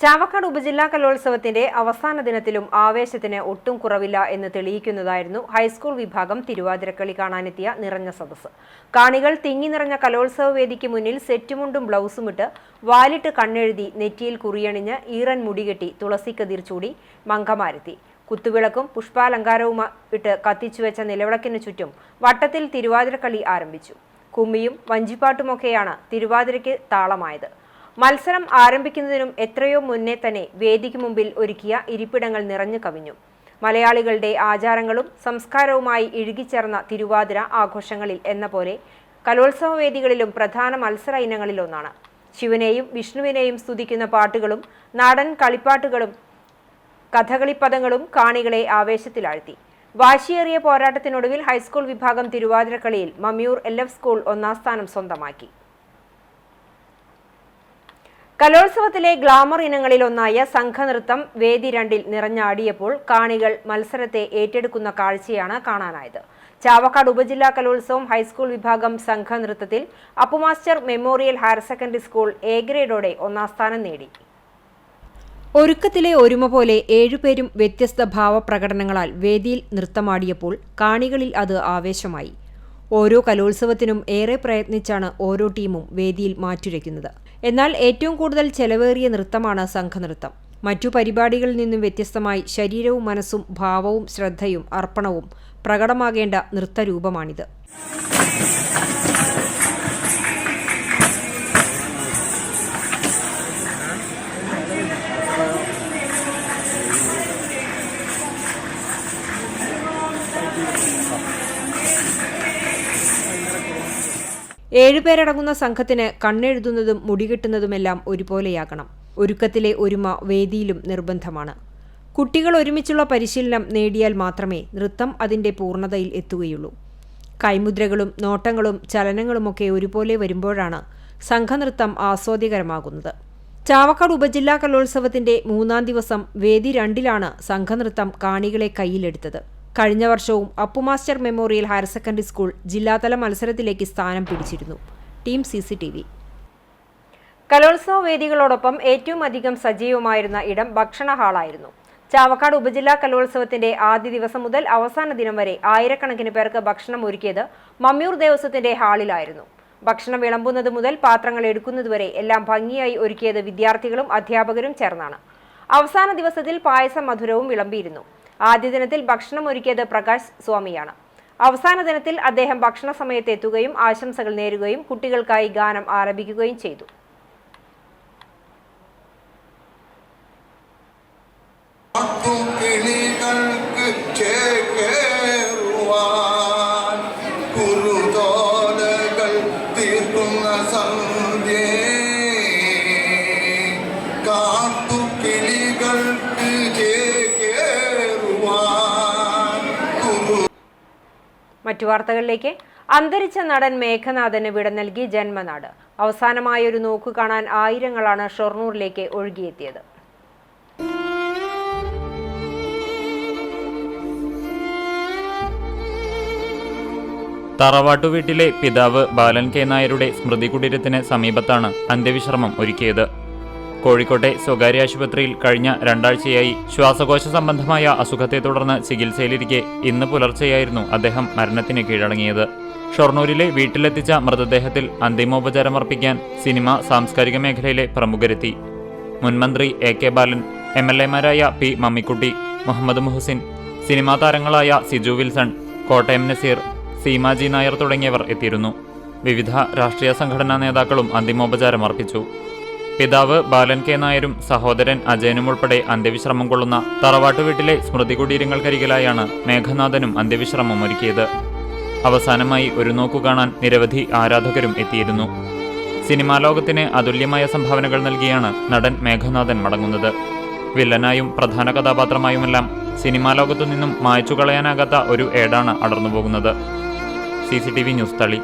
ചാവക്കാട് ഉപജില്ലാ കലോത്സവത്തിന്റെ അവസാന ദിനത്തിലും ആവേശത്തിന് ഒട്ടും കുറവില്ല എന്ന് തെളിയിക്കുന്നതായിരുന്നു ഹൈസ്കൂൾ വിഭാഗം തിരുവാതിരക്കളി കാണാനെത്തിയ നിറഞ്ഞ സദസ്സ്. കാണികൾ തിങ്ങി നിറഞ്ഞ കലോത്സവ വേദിക്ക് മുന്നിൽ സെറ്റുമുണ്ടും ബ്ലൗസുമിട്ട് വാലിട്ട് കണ്ണെഴുതി നെറ്റിയിൽ കുറിയണിഞ്ഞ് ഈറൻ മുടികെട്ടി തുളസിക്കതിർ ചൂടി മങ്കമാരെത്തി. കുത്തുവിളക്കും പുഷ്പാലങ്കാരവും ഇട്ട് കത്തിച്ചുവെച്ച നിലവിളക്കിനു ചുറ്റും വട്ടത്തിൽ തിരുവാതിരക്കളി ആരംഭിച്ചു. കുമ്മിയും വഞ്ചിപ്പാട്ടുമൊക്കെയാണ് തിരുവാതിരയ്ക്ക് താളമായത്. മത്സരം ആരംഭിക്കുന്നതിനും എത്രയോ മുന്നേ തന്നെ വേദിക്ക് മുമ്പിൽ ഒരുക്കിയ ഇരിപ്പിടങ്ങൾ നിറഞ്ഞു കവിഞ്ഞു. മലയാളികളുടെ ആചാരങ്ങളും സംസ്കാരവുമായി ഇഴുകിച്ചേർന്ന തിരുവാതിര ആഘോഷങ്ങളിൽ എന്ന പോലെ കലോത്സവ വേദികളിലും പ്രധാന മത്സര ഇനങ്ങളിലൊന്നാണ്. ശിവനെയും വിഷ്ണുവിനെയും സ്തുതിക്കുന്ന പാട്ടുകളും നാടൻ കളിപ്പാട്ടുകളും കഥകളിപ്പദങ്ങളും കാണികളെ ആവേശത്തിലാഴ്ത്തി. വാശിയേറിയ പോരാട്ടത്തിനൊടുവിൽ ഹൈസ്കൂൾ വിഭാഗം തിരുവാതിരക്കളിയിൽ മമ്മിയൂർ LF സ്കൂൾ ഒന്നാം സ്ഥാനം സ്വന്തമാക്കി. കലോത്സവത്തിലെ ഗ്ലാമർ ഇനങ്ങളിലൊന്നായ സംഘനൃത്തം വേദി 2-ൽ നിറഞ്ഞാടിയപ്പോൾ കാണികൾ മത്സരത്തെ ഏറ്റെടുക്കുന്ന കാഴ്ചയാണ് കാണാനായത്. ചാവക്കാട് ഉപജില്ലാ കലോത്സവം ഹൈസ്കൂൾ വിഭാഗം സംഘനൃത്തത്തിൽ Appu master memorial higher secondary school A ഗ്രേഡോടെ ഒന്നാം സ്ഥാനം നേടി. ഒരുക്കത്തിലെ ഒരുമ പോലെ 7 പേരും വ്യത്യസ്ത ഭാവപ്രകടനങ്ങളാൽ വേദിയിൽ നൃത്തമാടിയപ്പോൾ കാണികളിൽ അത് ആവേശമായി. ഓരോ കലോത്സവത്തിനും ഏറെ പ്രയത്നിച്ചാണ് ഓരോ ടീമും വേദിയിൽ മാറ്റുരയ്ക്കുന്നത്. എന്നാൽ ഏറ്റവും കൂടുതൽ ചെലവേറിയ നൃത്തമാണ് സംഘനൃത്തം. മറ്റു പരിപാടികളിൽ നിന്നും വ്യത്യസ്തമായി ശരീരവും മനസ്സും ഭാവവും ശ്രദ്ധയും അർപ്പണവും പ്രകടമാകേണ്ട നൃത്തരൂപമാണിത്. ഏഴുപേരടങ്ങുന്ന സംഘത്തിന് കണ്ണെഴുതുന്നതും മുടികെട്ടുന്നതുമെല്ലാം ഒരുപോലെയാകണം. ഒരുക്കത്തിലെ ഒരുമ വേദിയിലും നിർബന്ധമാണ്. കുട്ടികൾ ഒരുമിച്ചുള്ള പരിശീലനം നേടിയാൽ മാത്രമേ നൃത്തം അതിൻ്റെ പൂർണ്ണതയിൽ എത്തുകയുള്ളൂ. കൈമുദ്രകളും നോട്ടങ്ങളും ചലനങ്ങളുമൊക്കെ ഒരുപോലെ വരുമ്പോഴാണ് സംഘനൃത്തം ആസ്വാദ്യകരമാകുന്നത്. ചാവക്കാട് ഉപജില്ലാ കലോത്സവത്തിന്റെ 3-ാം ദിവസം വേദി 2-ലാണ് സംഘനൃത്തം കാണികളെ കയ്യിലെടുത്തത്. കഴിഞ്ഞ വർഷവും Appu Master memorial higher secondary school ജില്ലാതല മത്സരത്തിലേക്ക് സ്ഥാനം പിടിച്ചിരുന്നു. Team CCTV. കലോത്സവ വേദികളോടൊപ്പം ഏറ്റവും അധികം സജീവമായിരുന്ന ഇടം ഭക്ഷണ ഹാളായിരുന്നു. ചാവക്കാട് ഉപജില്ലാ കലോത്സവത്തിന്റെ ആദ്യ ദിവസം മുതൽ അവസാന ദിനം വരെ ആയിരക്കണക്കിന് പേർക്ക് ഭക്ഷണം ഒരുക്കിയത് മമ്മിയൂർ ദേവസ്വത്തിന്റെ ഹാളിലായിരുന്നു. ഭക്ഷണം വിളമ്പുന്നത് മുതൽ പാത്രങ്ങൾ എടുക്കുന്നതുവരെ എല്ലാം ഭംഗിയായി ഒരുക്കിയത് വിദ്യാർത്ഥികളും അധ്യാപകരും ചേർന്നാണ്. അവസാന ദിവസത്തിൽ പായസം മധുരവും വിളമ്പിയിരുന്നു. ആദ്യ ദിനത്തിൽ ഭക്ഷണം ഒരുക്കിയത് പ്രകാശ് സ്വാമിയാണ്. അവസാന ദിനത്തിൽ അദ്ദേഹം ഭക്ഷണ സമയത്ത് എത്തുകയും ആശംസകൾ നേരുകയും കുട്ടികൾക്കായി ഗാനം ആലപിക്കുകയും ചെയ്തു. മറ്റു വാർത്തകളിലേക്ക്. അന്തരിച്ച നടൻ മേഘനാഥന് വിട നൽകി ജന്മനാട്. അവസാനമായൊരു നോക്കു കാണാൻ ആയിരങ്ങളാണ് ഷൊർണൂരിലേക്ക് ഒഴുകിയെത്തിയത്. തറവാട്ടുവീട്ടിലെ പിതാവ് ബാലൻ K നായരുടെ സ്മൃതി കുടീരത്തിന് സമീപത്താണ് അന്ത്യവിശ്രമം ഒരുക്കിയത്. കോഴിക്കോട്ടെ സ്വകാര്യ ആശുപത്രിയിൽ കഴിഞ്ഞ 2 ആഴ്ചയായി ശ്വാസകോശ സംബന്ധമായ അസുഖത്തെ തുടർന്ന് ചികിത്സയിലിരിക്കെ ഇന്ന് പുലർച്ചെയായിരുന്നു അദ്ദേഹം മരണത്തിന് കീഴടങ്ങിയത്. ഷൊർണൂരിലെ വീട്ടിലെത്തിച്ച മൃതദേഹത്തിൽ അന്തിമോപചാരമർപ്പിക്കാൻ സിനിമ സാംസ്കാരിക മേഖലയിലെ പ്രമുഖരെത്തി. മുൻമന്ത്രി AK ബാലൻ, MLA മാരായ P മമ്മിക്കുട്ടി, മുഹമ്മദ് മുഹസിൻ, സിനിമാ താരങ്ങളായ സിജു വിൽസൺ, കോട്ടയം നസീർ, സീമാജി നായർ തുടങ്ങിയവർ എത്തിയിരുന്നു. വിവിധ രാഷ്ട്രീയ സംഘടനാ നേതാക്കളും അന്തിമോപചാരമർപ്പിച്ചു. പിതാവ് ബാലൻ K നായരും സഹോദരൻ അജയനും ഉൾപ്പെടെ അന്ത്യവിശ്രമം കൊള്ളുന്ന തറവാട്ടുവീട്ടിലെ സ്മൃതി കുടീരങ്ങൾക്കരികിലായാണ് മേഘനാഥനും അന്ത്യവിശ്രമം ഒരുക്കിയത്. അവസാനമായി ഒരു നോക്കു കാണാൻ നിരവധി ആരാധകരും എത്തിയിരുന്നു. സിനിമാ ലോകത്തിന് അതുല്യമായ സംഭാവനകൾ നൽകിയാണ് നടൻ മേഘനാഥൻ മടങ്ങുന്നത്. വില്ലനായും പ്രധാന കഥാപാത്രമായുമെല്ലാം സിനിമാ ലോകത്തു നിന്നും മായ്ച്ചു കളയാനാകാത്ത ഒരു ഏടാണ് അടർന്നുപോകുന്നത്. CCTV ന്യൂസ് തളി.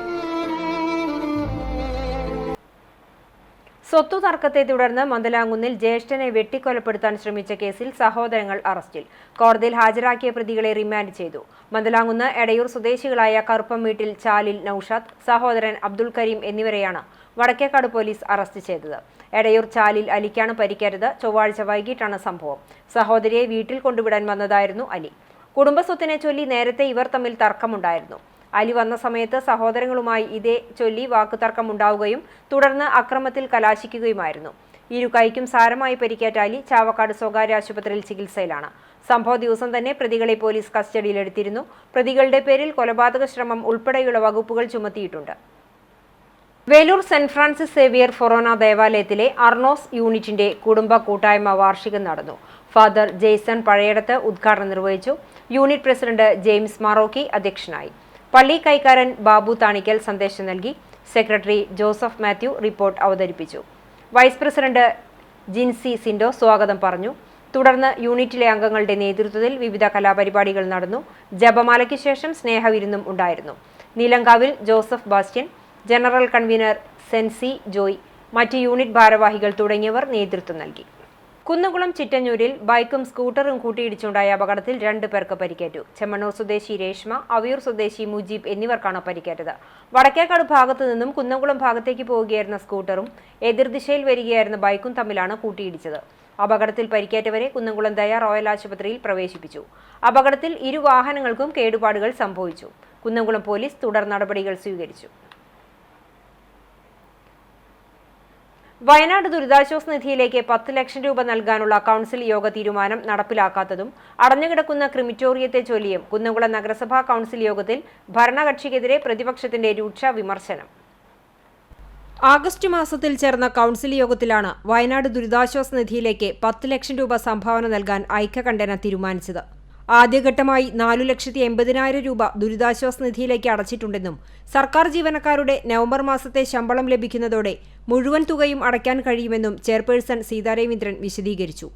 സ്വത്തു തർക്കത്തെ തുടർന്ന് മന്ദലാംകുന്നിൽ ജ്യേഷ്ഠനെ വെട്ടിക്കൊലപ്പെടുത്താൻ ശ്രമിച്ച കേസിൽ സഹോദരങ്ങൾ അറസ്റ്റിൽ. കോടതിയിൽ ഹാജരാക്കിയ പ്രതികളെ റിമാൻഡ് ചെയ്തു. മന്ദലാംകുന്ന് എടയൂർ സ്വദേശികളായ കറുപ്പം വീട്ടിൽ ചാലിൽ നൌഷാദ്, സഹോദരൻ അബ്ദുൽ കരീം എന്നിവരെയാണ് വടക്കേക്കാട് പോലീസ് അറസ്റ്റ് ചെയ്തത്. എടയൂർ ചാലിൽ അലിക്കാണ് പരിക്കേറ്റത്. ചൊവ്വാഴ്ച വൈകിട്ടാണ് സംഭവം. സഹോദരിയെ വീട്ടിൽ കൊണ്ടുവിടാൻ വന്നതായിരുന്നു അലി. കുടുംബസ്വത്തിനെ ചൊല്ലി നേരത്തെ ഇവർ തമ്മിൽ തർക്കമുണ്ടായിരുന്നു. അലി വന്ന സമയത്ത് സഹോദരങ്ങളുമായി ഇതേ ചൊല്ലി വാക്കുതർക്കമുണ്ടാവുകയും തുടർന്ന് അക്രമത്തിൽ കലാശിക്കുകയുമായിരുന്നു. ഇരു കൈക്കും സാരമായി പരിക്കേറ്റ അലി ചാവക്കാട് സ്വകാര്യ ആശുപത്രിയിൽ ചികിത്സയിലാണ്. സംഭവ ദിവസം തന്നെ പ്രതികളെ പോലീസ് കസ്റ്റഡിയിലെടുത്തിരുന്നു. പ്രതികളുടെ പേരിൽ കൊലപാതക ശ്രമം ഉൾപ്പെടെയുള്ള വകുപ്പുകൾ ചുമത്തിയിട്ടുണ്ട്. വേലൂർ സെന്റ് ഫ്രാൻസിസ് സേവിയർ ഫൊറോന ദേവാലയത്തിലെ അർണോസ് യൂണിറ്റിന്റെ കുടുംബ കൂട്ടായ്മ വാർഷികം നടന്നു. ഫാദർ ജെയ്സൺ പഴയടത്ത് ഉദ്ഘാടനം നിർവഹിച്ചു. യൂണിറ്റ് പ്രസിഡന്റ് ജെയിംസ് മാറോക്കി അധ്യക്ഷനായി. പള്ളി കൈക്കാരൻ ബാബു താണിക്കൽ സന്ദേശം നൽകി. സെക്രട്ടറി ജോസഫ് മാത്യു റിപ്പോർട്ട് അവതരിപ്പിച്ചു. വൈസ് പ്രസിഡന്റ് ജിൻസി സിൻഡോ സ്വാഗതം പറഞ്ഞു. തുടർന്ന് യൂണിറ്റിലെ അംഗങ്ങളുടെ നേതൃത്വത്തിൽ വിവിധ കലാപരിപാടികൾ നടന്നു. ജപമാലയ്ക്ക് ശേഷം സ്നേഹവിരുന്നും ഉണ്ടായിരുന്നു. Neelankavil Joseph Bastian, general convener Sency Joy, മറ്റ് യൂണിറ്റ് ഭാരവാഹികൾ തുടങ്ങിയവർ നേതൃത്വം നൽകി. കുന്നംകുളം ചിറ്റഞ്ഞൂരിൽ ബൈക്കും സ്കൂട്ടറും കൂട്ടിയിടിച്ചുണ്ടായ അപകടത്തിൽ 2 പേർക്ക് പരിക്കേറ്റു. ചെമ്മണ്ണൂർ സ്വദേശി രേഷ്മ, അവയൂർ സ്വദേശി മുജീബ് എന്നിവർക്കാണ് പരിക്കേറ്റത്. വടക്കേക്കാട് ഭാഗത്തു നിന്നും കുന്നംകുളം ഭാഗത്തേക്ക് പോവുകയായിരുന്ന സ്കൂട്ടറും എതിർദിശയിൽ വരികയായിരുന്ന ബൈക്കും തമ്മിലാണ് കൂട്ടിയിടിച്ചത്. അപകടത്തിൽ പരിക്കേറ്റവരെ കുന്നംകുളം ദയ റോയൽ ആശുപത്രിയിൽ പ്രവേശിപ്പിച്ചു. അപകടത്തിൽ 2 വാഹനങ്ങൾക്കും കേടുപാടുകൾ സംഭവിച്ചു. കുന്നംകുളം പോലീസ് തുടർ നടപടികൾ സ്വീകരിച്ചു. വയനാട് ദുരിതാശ്വാസ നിധിയിലേക്ക് 10 ലക്ഷം രൂപ നൽകാനുള്ള കൗൺസിൽ യോഗ തീരുമാനം നടപ്പിലാക്കാത്തതും അടഞ്ഞുകിടക്കുന്ന ക്രിമിറ്റോറിയത്തെ ചൊല്ലിയും കുന്നംകുളം നഗരസഭാ കൗൺസിൽ യോഗത്തിൽ ഭരണകക്ഷിക്കെതിരെ പ്രതിപക്ഷത്തിന്റെ രൂക്ഷ വിമർശനം. ആഗസ്റ്റ് മാസത്തിൽ ചേർന്ന കൗൺസിൽ യോഗത്തിലാണ് വയനാട് ദുരിതാശ്വാസ നിധിയിലേക്ക് 10 ലക്ഷം രൂപ സംഭാവന നൽകാൻ ഐക്യകണ്ഠേന തീരുമാനിച്ചത്. ആദ്യഘട്ടമായി 4,80,000 രൂപ ദുരിതാശ്വാസ നിധിയിലേക്ക് അടച്ചിട്ടുണ്ടെന്നും സർക്കാർ ജീവനക്കാരുടെ നവംബർ മാസത്തെ ശമ്പളം ലഭിക്കുന്നതോടെ മുഴുവൻ തുകയും അടയ്ക്കാൻ കഴിയുമെന്നും ചെയർപേഴ്സൺ സീതാരവീന്ദ്രൻ വിശദീകരിച്ചു.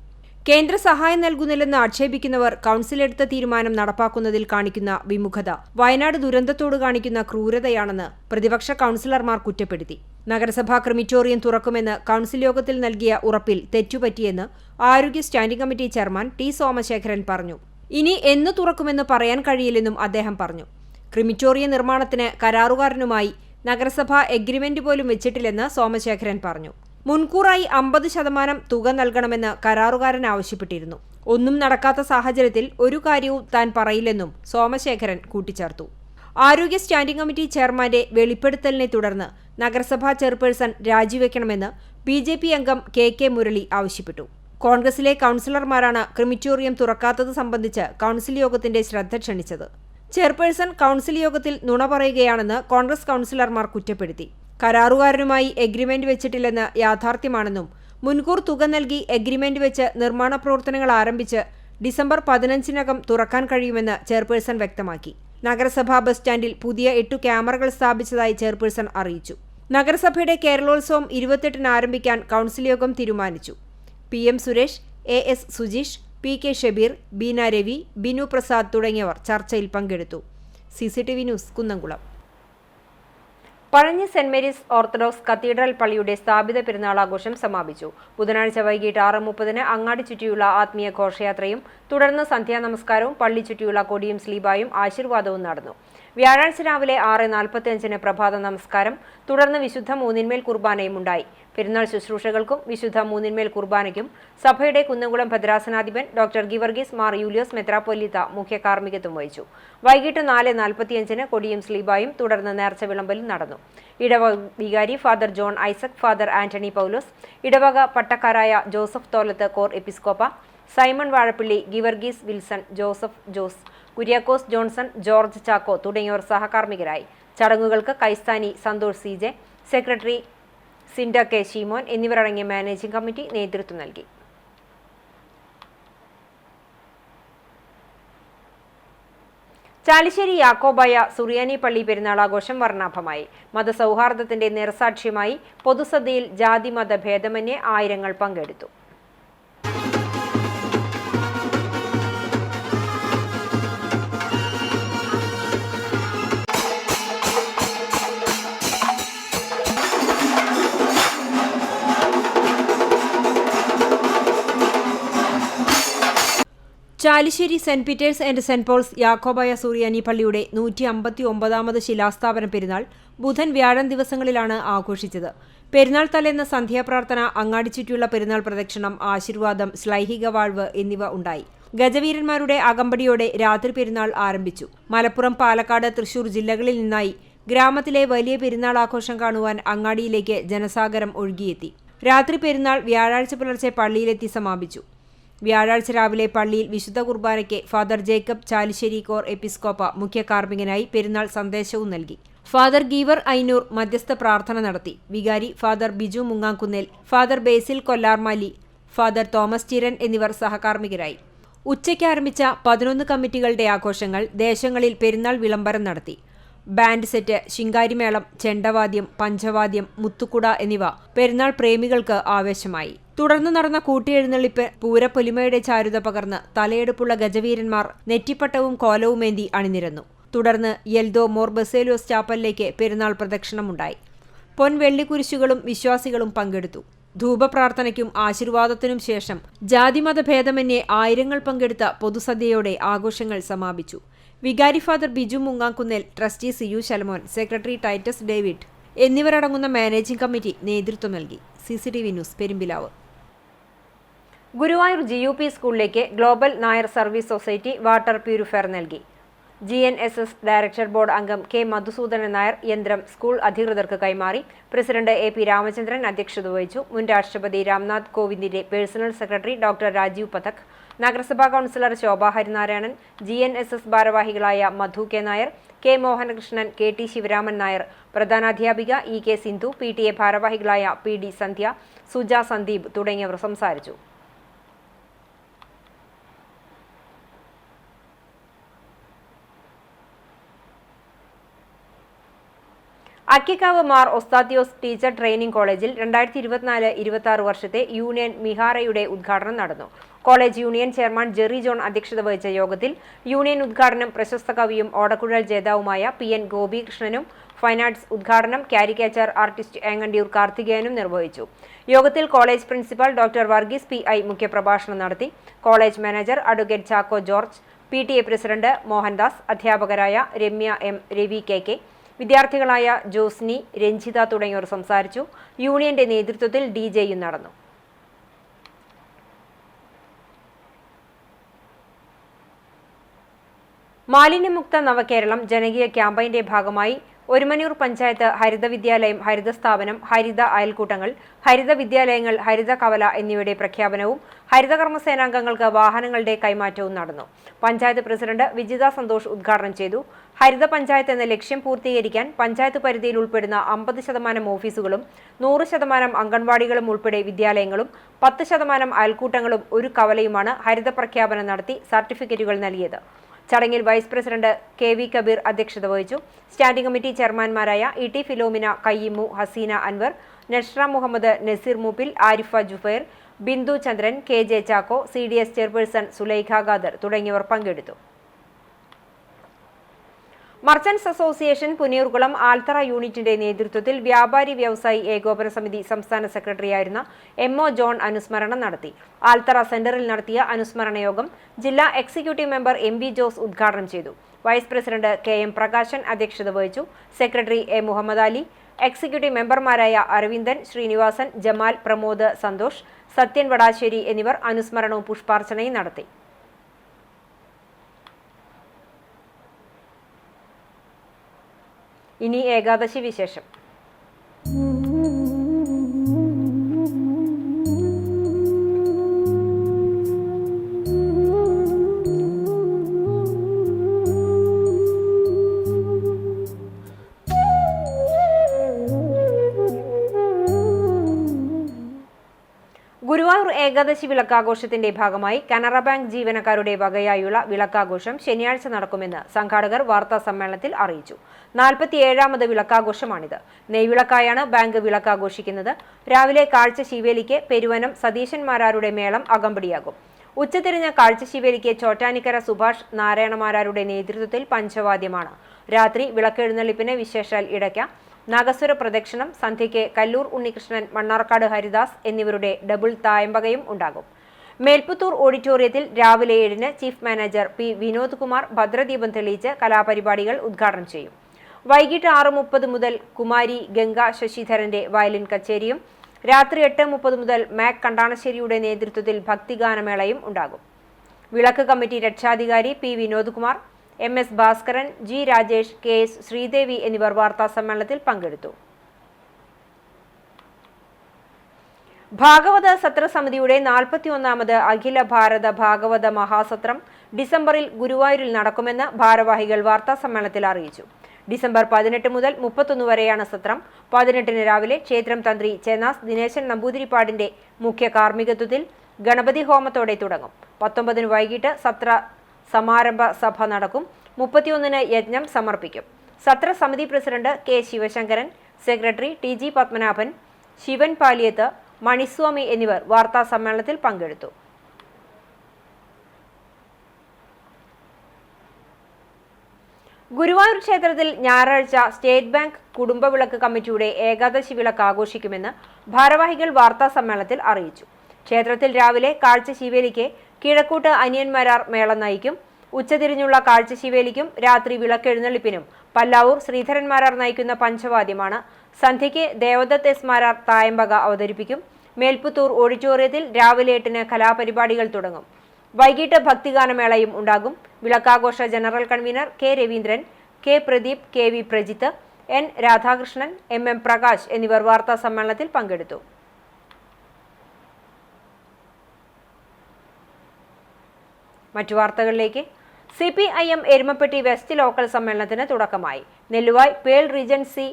കേന്ദ്ര സഹായം നൽകുന്നില്ലെന്ന് ആക്ഷേപിക്കുന്നവർ കൗൺസിലെടുത്ത തീരുമാനം നടപ്പാക്കുന്നതിൽ കാണിക്കുന്ന വിമുഖത വയനാട് ദുരന്തത്തോട് കാണിക്കുന്ന ക്രൂരതയാണെന്ന് പ്രതിപക്ഷ കൗൺസിലർമാർ കുറ്റപ്പെടുത്തി. നഗരസഭാ ക്രിമിറ്റോറിയം തുറക്കുമെന്ന് കൗൺസിൽ യോഗത്തിൽ നൽകിയ ഉറപ്പിൽ തെറ്റുപറ്റിയെന്ന് ആരോഗ്യ standing committee chairman T Somasekharan പറഞ്ഞു. ഇനി എന്ന് തുറക്കുമെന്ന് പറയാൻ കഴിയില്ലെന്നും അദ്ദേഹം പറഞ്ഞു. ക്രിമിറ്റോറിയം നിർമ്മാണത്തിന് കരാറുകാരനുമായി നഗരസഭ എഗ്രിമെന്റ് പോലും വെച്ചിട്ടില്ലെന്ന് സോമശേഖരൻ പറഞ്ഞു. മുൻകൂറായി 50% തുക നൽകണമെന്ന് കരാറുകാരൻ ആവശ്യപ്പെട്ടിരുന്നു. ഒന്നും നടക്കാത്ത സാഹചര്യത്തിൽ ഒരു കാര്യവും താൻ പറയില്ലെന്നും സോമശേഖരൻ കൂട്ടിച്ചേർത്തു. ആരോഗ്യ സ്റ്റാൻഡിംഗ് കമ്മിറ്റി ചെയർമാന്റെ വെളിപ്പെടുത്തലിനെ തുടർന്ന് നഗരസഭാ ചെയർപേഴ്സൺ രാജിവെക്കണമെന്ന് BJP അംഗം KK മുരളി ആവശ്യപ്പെട്ടു. കോൺഗ്രസിലെ കൗൺസിലർമാരാണ് ക്രിമിറ്റോറിയം തുറക്കാത്തത് സംബന്ധിച്ച് കൗൺസിൽ യോഗത്തിന്റെ ശ്രദ്ധ ക്ഷണിച്ചത്. ചെയർപേഴ്സൺ കൗൺസിൽ യോഗത്തിൽ നുണ പറയുകയാണെന്ന് കോൺഗ്രസ് കൗൺസിലർമാർ കുറ്റപ്പെടുത്തി. കരാറുകാരനുമായി എഗ്രിമെന്റ് വെച്ചിട്ടില്ലെന്ന് യാഥാർത്ഥ്യമാണെന്നും മുൻകൂർ തുക നൽകി എഗ്രിമെന്റ് വെച്ച് നിർമ്മാണ പ്രവർത്തനങ്ങൾ ആരംഭിച്ച് ഡിസംബർ 15-നകം തുറക്കാൻ കഴിയുമെന്ന് ചെയർപേഴ്സൺ വ്യക്തമാക്കി. നഗരസഭാ ബസ് സ്റ്റാൻഡിൽ പുതിയ 8 ക്യാമറകൾ സ്ഥാപിച്ചതായി ചെയർപേഴ്സൺ അറിയിച്ചു. നഗരസഭയുടെ കേരളോത്സവം 28-ന് ആരംഭിക്കാൻ കൗൺസിൽ യോഗം തീരുമാനിച്ചു. PM Suresh, AS Sujeesh, PK Shabeer, Beena Ravi, Binu Prasad തുടങ്ങിയവർ ചർച്ചയിൽ പങ്കെടുത്തു. CCTV news Kunnamkulam. Pazhanji saint Mary's orthodox cathedral പള്ളിയുടെ സ്ഥാപിത പെരുന്നാളാഘോഷം സമാപിച്ചു. ബുധനാഴ്ച വൈകിട്ട് 6:30-ന് അങ്ങാടി ചുറ്റിയുള്ള ആത്മീയ ഘോഷയാത്രയും തുടർന്ന് സന്ധ്യാനമസ്കാരവും പള്ളി ചുറ്റിയുള്ള കൊടിയും സ്ലീബായും ആശീർവാദവും നടന്നു. വ്യാഴാഴ്ച രാവിലെ 6:45-ന് പ്രഭാത നമസ്കാരം, തുടർന്ന് വിശുദ്ധ മൂന്നിന്മേൽ കുർബാനയും ഉണ്ടായി. പെരുന്നാൾ ശുശ്രൂഷകൾക്കും വിശുദ്ധ മൂന്നിന്മേൽ കുർബാനയ്ക്കും സഭയുടെ കുന്നംകുളം ഭദ്രാസനാധിപൻ ഡോക്ടർ ഗിവർഗീസ് മാർ യൂലിയോസ് മെത്രാപ്പൊലീത്ത മുഖ്യ കാർമ്മികത്വം വഹിച്ചു. വൈകിട്ട് 4:45-ന് കൊടിയും സ്ലീബായും തുടർന്ന് നേർച്ച വിളമ്പലും നടന്നു. ഇടവക വികാരി father John Isaac, father Antony Paulose, ഇടവക പട്ടക്കാരായ ജോസഫ് തോലത്ത് കോർ എപ്പിസ്കോപ്പ, Simon Vazhappally, Geevarghese Wilson, Joseph Jose, Kuriakose Johnson, George Chacko തുടങ്ങിയവർ സഹകാർമ്മികരായി. ചടങ്ങുകൾക്ക് കൈസ്ഥാനി Santhosh CJ, secretary Sinda K Sheemon എന്നിവരടങ്ങിയ മാനേജിംഗ് കമ്മിറ്റി നേതൃത്വം നൽകി. ചാലിശ്ശേരി യാക്കോബായ സുറിയാനി പള്ളി പെരുന്നാളാഘോഷം വർണ്ണാഭമായി. മതസൗഹാർദ്ദത്തിന്റെ നിറസാക്ഷ്യമായി പൊതുസദ്യയിൽ ജാതി-മത ഭേദമന്യേ ആയിരങ്ങൾ പങ്കെടുത്തു. Chalissery saint Peter's and saint Paul's യാക്കോബായ സുറിയാനി പള്ളിയുടെ 159ാമത് ശിലാസ്ഥാപന പെരുന്നാൾ ബുധൻ, വ്യാഴം ദിവസങ്ങളിലാണ് ആഘോഷിച്ചത്. പെരുന്നാൾ തലേന്ന് സന്ധ്യാപ്രാർത്ഥന, അങ്ങാടി ചുറ്റിയുള്ള പെരുന്നാൾ പ്രദക്ഷിണം, ആശീർവാദം, ശ്ലൈഹിക വാഴ്വ് എന്നിവ ഉണ്ടായി. ഗജവീരന്മാരുടെ അകമ്പടിയോടെ രാത്രി പെരുന്നാൾ ആരംഭിച്ചു. മലപ്പുറം, പാലക്കാട്, തൃശൂർ ജില്ലകളിൽ നിന്നായി ഗ്രാമത്തിലെ വലിയ പെരുന്നാൾ ആഘോഷം കാണുവാൻ അങ്ങാടിയിലേക്ക് ജനസാഗരം ഒഴുകിയെത്തി. രാത്രി പെരുന്നാൾ വ്യാഴാഴ്ച പുലർച്ചെ പള്ളിയിലെത്തി സമാപിച്ചു. വ്യാഴാഴ്ച രാവിലെ പള്ളിയിൽ വിശുദ്ധ കുർബാനയ്ക്ക് ഫാദർ ജേക്കബ് ചാലിശ്ശേരി കോർ എപ്പിസ്കോപ്പ മുഖ്യ കാർമ്മികനായി പെരുന്നാൾ സന്ദേശവും നൽകി. ഫാദർ ഗീവർ ഐനൂർ മധ്യസ്ഥ പ്രാർത്ഥന നടത്തി. വികാരി ഫാദർ ബിജു മുങ്ങാംകുന്നേൽ, ഫാദർ ബേസിൽ കൊല്ലാർമാലി, ഫാദർ തോമസ് ചിരൻ എന്നിവർ സഹകാർമ്മികരായി. ഉച്ചയ്ക്ക് ആരംഭിച്ച 11 കമ്മിറ്റികളുടെ ആഘോഷങ്ങൾ ദേശങ്ങളിൽ പെരുന്നാൾ വിളംബരം നടത്തി. ബാൻഡ് സെറ്റ്, ശിങ്കാരിമേളം, ചെണ്ടവാദ്യം, പഞ്ചവാദ്യം, മുത്തുക്കുട എന്നിവ പെരുന്നാൾ പ്രേമികൾക്ക് ആവേശമായി. തുടർന്ന് നടന്ന കൂട്ടിയെഴുന്നള്ളിപ്പ് പൂരപ്പൊലിമയുടെ ചാരുത പകർന്ന് തലയെടുപ്പുള്ള ഗജവീരന്മാർ നെറ്റിപ്പട്ടവും കോലവുമേന്തി അണിനിരന്നു. തുടർന്ന് യെൽദോ മോർ ബസേലിയോസ് ചാപ്പലിലേക്ക് പെരുന്നാൾ പ്രദക്ഷിണമുണ്ടായി. പൊൻവെള്ളിക്കുരിശുകളും വിശ്വാസികളും പങ്കെടുത്തു. ധൂപപ്രാർത്ഥനയ്ക്കും ആശീർവാദത്തിനും ശേഷം ജാതിമത ഭേദമന്യേ ആയിരങ്ങൾ പങ്കെടുത്ത പൊതുസദ്യയോടെ ആഘോഷങ്ങൾ സമാപിച്ചു. വികാരി father Biju Mungakunnel, trustee C U Shalamon, secretary Titus David എന്നിവരടങ്ങുന്ന മാനേജിംഗ് കമ്മിറ്റി നേതൃത്വം നൽകി. CCTV news, Perumpilavu. Guruvayur GUP സ്കൂളിലേക്ക് global Nair service society water purifier നൽകി. GNSS ഡയറക്ടർ ബോർഡ് അംഗം K. മധുസൂദനൻ നായർ യന്ത്രം സ്കൂൾ അധികൃതർക്ക് കൈമാറി. പ്രസിഡന്റ് AP രാമചന്ദ്രൻ അധ്യക്ഷത വഹിച്ചു. മുൻ രാഷ്ട്രപതി രാംനാഥ് കോവിന്ദിന്റെ personal secretary doctor Rajiv Pathak, നഗരസഭാ കൗൺസിലർ ശോഭ ഹരിനാരായണൻ, GNSS ഭാരവാഹികളായ മധു K. Nair, K. Mohanakrishnan, KT Sivaraman Nair, പ്രധാനാധ്യാപിക EK Sindhu, PTA ഭാരവാഹികളായ PD സന്ധ്യ, സുജ സന്ദീപ് തുടങ്ങിയവർ സംസാരിച്ചു. അക്കിക്കാവ് മാർ ഒസ്താത്തിയോസ് ടീച്ചർ ട്രെയിനിംഗ് കോളേജിൽ 2024-26 വർഷത്തെ യൂണിയൻ മിഹാറയുടെ ഉദ്ഘാടനം നടന്നു. College union chairman Jerry John അധ്യക്ഷത വഹിച്ച യോഗത്തിൽ യൂണിയൻ ഉദ്ഘാടനം പ്രശസ്ത കവിയും ഓടക്കുഴൽ ജേതാവുമായ PN ഗോപികൃഷ്ണനും, ഫൈൻ ആർട്സ് ഉദ്ഘാടനം കാരിക്കേച്ചർ ആർട്ടിസ്റ്റ് ഏങ്ങണ്ടിയൂർ കാർത്തികേയനും നിർവഹിച്ചു. യോഗത്തിൽ college principal doctor Varghese PI മുഖ്യപ്രഭാഷണം നടത്തി. College manager advocate Chacko George, PTA president Mohandas, അധ്യാപകരായ രമ്യ M, രവി KK, വിദ്യാർത്ഥികളായ ജോസ്നി, രഞ്ജിത തുടങ്ങിയവർ സംസാരിച്ചു. യൂണിയന്റെ നേതൃത്വത്തിൽ DJയും നടന്നു. മാലിന്യമുക്ത നവകേരളം ജനകീയ ക്യാമ്പയിന്റെ ഭാഗമായി ഒരുമനൂർ പഞ്ചായത്ത് ഹരിത വിദ്യാലയം, ഹരിത സ്ഥാപനം, ഹരിത അയൽക്കൂട്ടങ്ങൾ, ഹരിത വിദ്യാലയങ്ങൾ, ഹരിത കവല എന്നിവയുടെ പ്രഖ്യാപനവും ഹരിത കർമ്മസേനാംഗങ്ങൾക്ക് വാഹനങ്ങളുടെ കൈമാറ്റവും നടന്നു. പഞ്ചായത്ത് പ്രസിഡന്റ് വിജിത സന്തോഷ് ഉദ്ഘാടനം ചെയ്തു. ഹരിത പഞ്ചായത്ത് എന്ന ലക്ഷ്യം പൂർത്തീകരിക്കാൻ പഞ്ചായത്ത് പരിധിയിൽ ഉൾപ്പെടുന്ന 50% ഓഫീസുകളും 100% അംഗൻവാടികളും ഉൾപ്പെടെ വിദ്യാലയങ്ങളും 10% അയൽക്കൂട്ടങ്ങളും ഒരു കവലയുമാണ് ഹരിത പ്രഖ്യാപനം നടത്തി സർട്ടിഫിക്കറ്റുകൾ നൽകിയത്. ചടങ്ങിൽ വൈസ് പ്രസിഡന്റ് KV കബീർ അധ്യക്ഷത വഹിച്ചു. സ്റ്റാൻഡിംഗ് കമ്മിറ്റി ചെയർമാൻമാരായ ET Philomina, Kayyimu, Haseena Anwar, Nashra Muhammad, Naseer Moopil, Arifa Jufair, Bindu Chandran, KJ Chacko, CDS chairperson Sulaikha Khader തുടങ്ങിയവർ പങ്കെടുത്തു. മർച്ചന്റ്സ് അസോസിയേഷൻ പുനയൂർകുളം ആൽത്തറ യൂണിറ്റിന്റെ നേതൃത്വത്തിൽ വ്യാപാരി വ്യവസായി ഏകോപന സമിതി സംസ്ഥാന സെക്രട്ടറിയായിരുന്ന MO ജോൺ അനുസ്മരണം നടത്തി. ആൽത്തറ സെന്ററിൽ നടത്തിയ അനുസ്മരണ യോഗം ജില്ലാ എക്സിക്യൂട്ടീവ് മെമ്പർ MB ജോസ് ഉദ്ഘാടനം ചെയ്തു. വൈസ് പ്രസിഡന്റ് KM പ്രകാശൻ അധ്യക്ഷത വഹിച്ചു. Secretary A Muhammad Ali, executive മെമ്പർമാരായ അരവിന്ദൻ, ശ്രീനിവാസൻ, ജമാൽ, പ്രമോദ്, സന്തോഷ്, സത്യൻ വടാശ്ശേരി എന്നിവർ അനുസ്മരണവും പുഷ്പാർച്ചനയും നടത്തി. ഇനി ഏകാദശി വിശേഷം. ഗുരുവായൂർ ഏകാദശി വിളക്കാഘോഷത്തിന്റെ ഭാഗമായി കനറ ബാങ്ക് ജീവനക്കാരുടെ വകയായുള്ള വിളക്കാഘോഷം ശനിയാഴ്ച നടക്കുമെന്ന് സംഘാടകർ വാർത്താ സമ്മേളനത്തിൽ അറിയിച്ചു. 47ാമത് വിളക്കാഘോഷമാണിത്. നെയ്വിളക്കായാണ് ബാങ്ക് വിളക്കാഘോഷിക്കുന്നത്. രാവിലെ കാഴ്ച ശീവേലിക്ക് പെരുവനം സതീശന്മാരാരുടെ മേളം അകമ്പടിയാകും. ഉച്ചതിരിഞ്ഞ കാഴ്ച ശീവേലിക്ക് ചോറ്റാനിക്കര സുഭാഷ് നാരായണമാരാരുടെ നേതൃത്വത്തിൽ പഞ്ചവാദ്യമാണ്. രാത്രി വിളക്കെഴുന്നള്ളിപ്പിന് വിശേഷാൽ ഇടയ്ക്ക, നാഗസ്വര പ്രദക്ഷിണം, സന്ധ്യയ്ക്ക് കല്ലൂർ ഉണ്ണികൃഷ്ണൻ, മണ്ണാർക്കാട് ഹരിദാസ് എന്നിവരുടെ ഡബിൾ തായമ്പകയും ഉണ്ടാകും. മേൽപ്പുത്തൂർ ഓഡിറ്റോറിയത്തിൽ രാവിലെ 7-ന് chief manager P. Vinod Kumar ഭദ്രദീപം തെളിയിച്ച് കലാപരിപാടികൾ ഉദ്ഘാടനം ചെയ്യും. വൈകിട്ട് 6:30 മുതൽ കുമാരി ഗംഗ ശശിധരന്റെ വയലിൻ കച്ചേരിയും രാത്രി 8:30 മുതൽ മാക് കണ്ടാണശ്ശേരിയുടെ നേതൃത്വത്തിൽ ഭക്തിഗാനമേളയും ഉണ്ടാകും. വിളക്ക് കമ്മിറ്റി രക്ഷാധികാരി P. Vinod Kumar, MS Bhaskaran, G. Rajesh, KS Sridevi എന്നിവർ വാർത്താ സമ്മേളനത്തിൽ പങ്കെടുത്തു. ഭാഗവത സത്ര സമിതിയുടെ 41ാമത് അഖില ഭാരത ഭാഗവത മഹാസത്രം ഡിസംബറിൽ ഗുരുവായൂരിൽ നടക്കുമെന്ന് ഭാരവാഹികൾ വാർത്താ സമ്മേളനത്തിൽ അറിയിച്ചു. ഡിസംബർ 18 മുതൽ 31 വരെയാണ് സത്രം. 18-ന് രാവിലെ ക്ഷേത്രം തന്ത്രി ചേനാസ് ദിനേശൻ നമ്പൂതിരിപ്പാടിന്റെ മുഖ്യ കാർമ്മികത്വത്തിൽ ഗണപതി ഹോമത്തോടെ തുടങ്ങും. 19-ന് വൈകിട്ട് സത്ര സമാരംഭ സഭ നടക്കും. 31-ന് യജ്ഞം സമർപ്പിക്കും. സത്രസമിതി president K Sivasankaran, secretary TG Padmanabhan, Sivan Paliyath, Maniswamy എന്നിവർ വാർത്താ സമ്മേളനത്തിൽ പങ്കെടുത്തു. ഗുരുവായൂർ ക്ഷേത്രത്തിൽ ഞായറാഴ്ച സ്റ്റേറ്റ് ബാങ്ക് കുടുംബവിളക്ക് കമ്മിറ്റിയുടെ ഏകാദശി വിളക്ക് ആഘോഷിക്കുമെന്ന് ഭാരവാഹികൾ വാർത്താ സമ്മേളനത്തിൽ അറിയിച്ചു. ക്ഷേത്രത്തിൽ രാവിലെ കാഴ്ചശീവേലിക്ക് കിഴക്കൂട്ട് അനിയന്മാരാർ മേളം നയിക്കും. ഉച്ചതിരിഞ്ഞുള്ള കാഴ്ചശീവേലിക്കും രാത്രി വിളക്കെഴുന്നള്ളിപ്പിനും പല്ലാവൂർ ശ്രീധരന്മാരാർ നയിക്കുന്ന പഞ്ചവാദ്യമാണ്. സന്ധ്യയ്ക്ക് ദേവദത്ത് എസ് മാരാർ തായമ്പക അവതരിപ്പിക്കും. മേൽപ്പുത്തൂർ ഓഡിറ്റോറിയത്തിൽ രാവിലെ 8-ന് കലാപരിപാടികൾ തുടങ്ങും. വൈകിട്ട് ഭക്തിഗാനമേളയും ഉണ്ടാകും. വിളക്കാഘോഷ general convener K Raveendran, K Pradeep, KV Prajith, N Radhakrishnan, MM Prakash എന്നിവർ വാർത്താ സമ്മേളനത്തിൽ പങ്കെടുത്തു. മറ്റു വാർത്തകളിലേക്ക്. CPIM എരുമപ്പെട്ടി വെസ്റ്റ് ലോക്കൽ സമ്മേളനത്തിന് തുടക്കമായി. Nelluvai pearl regency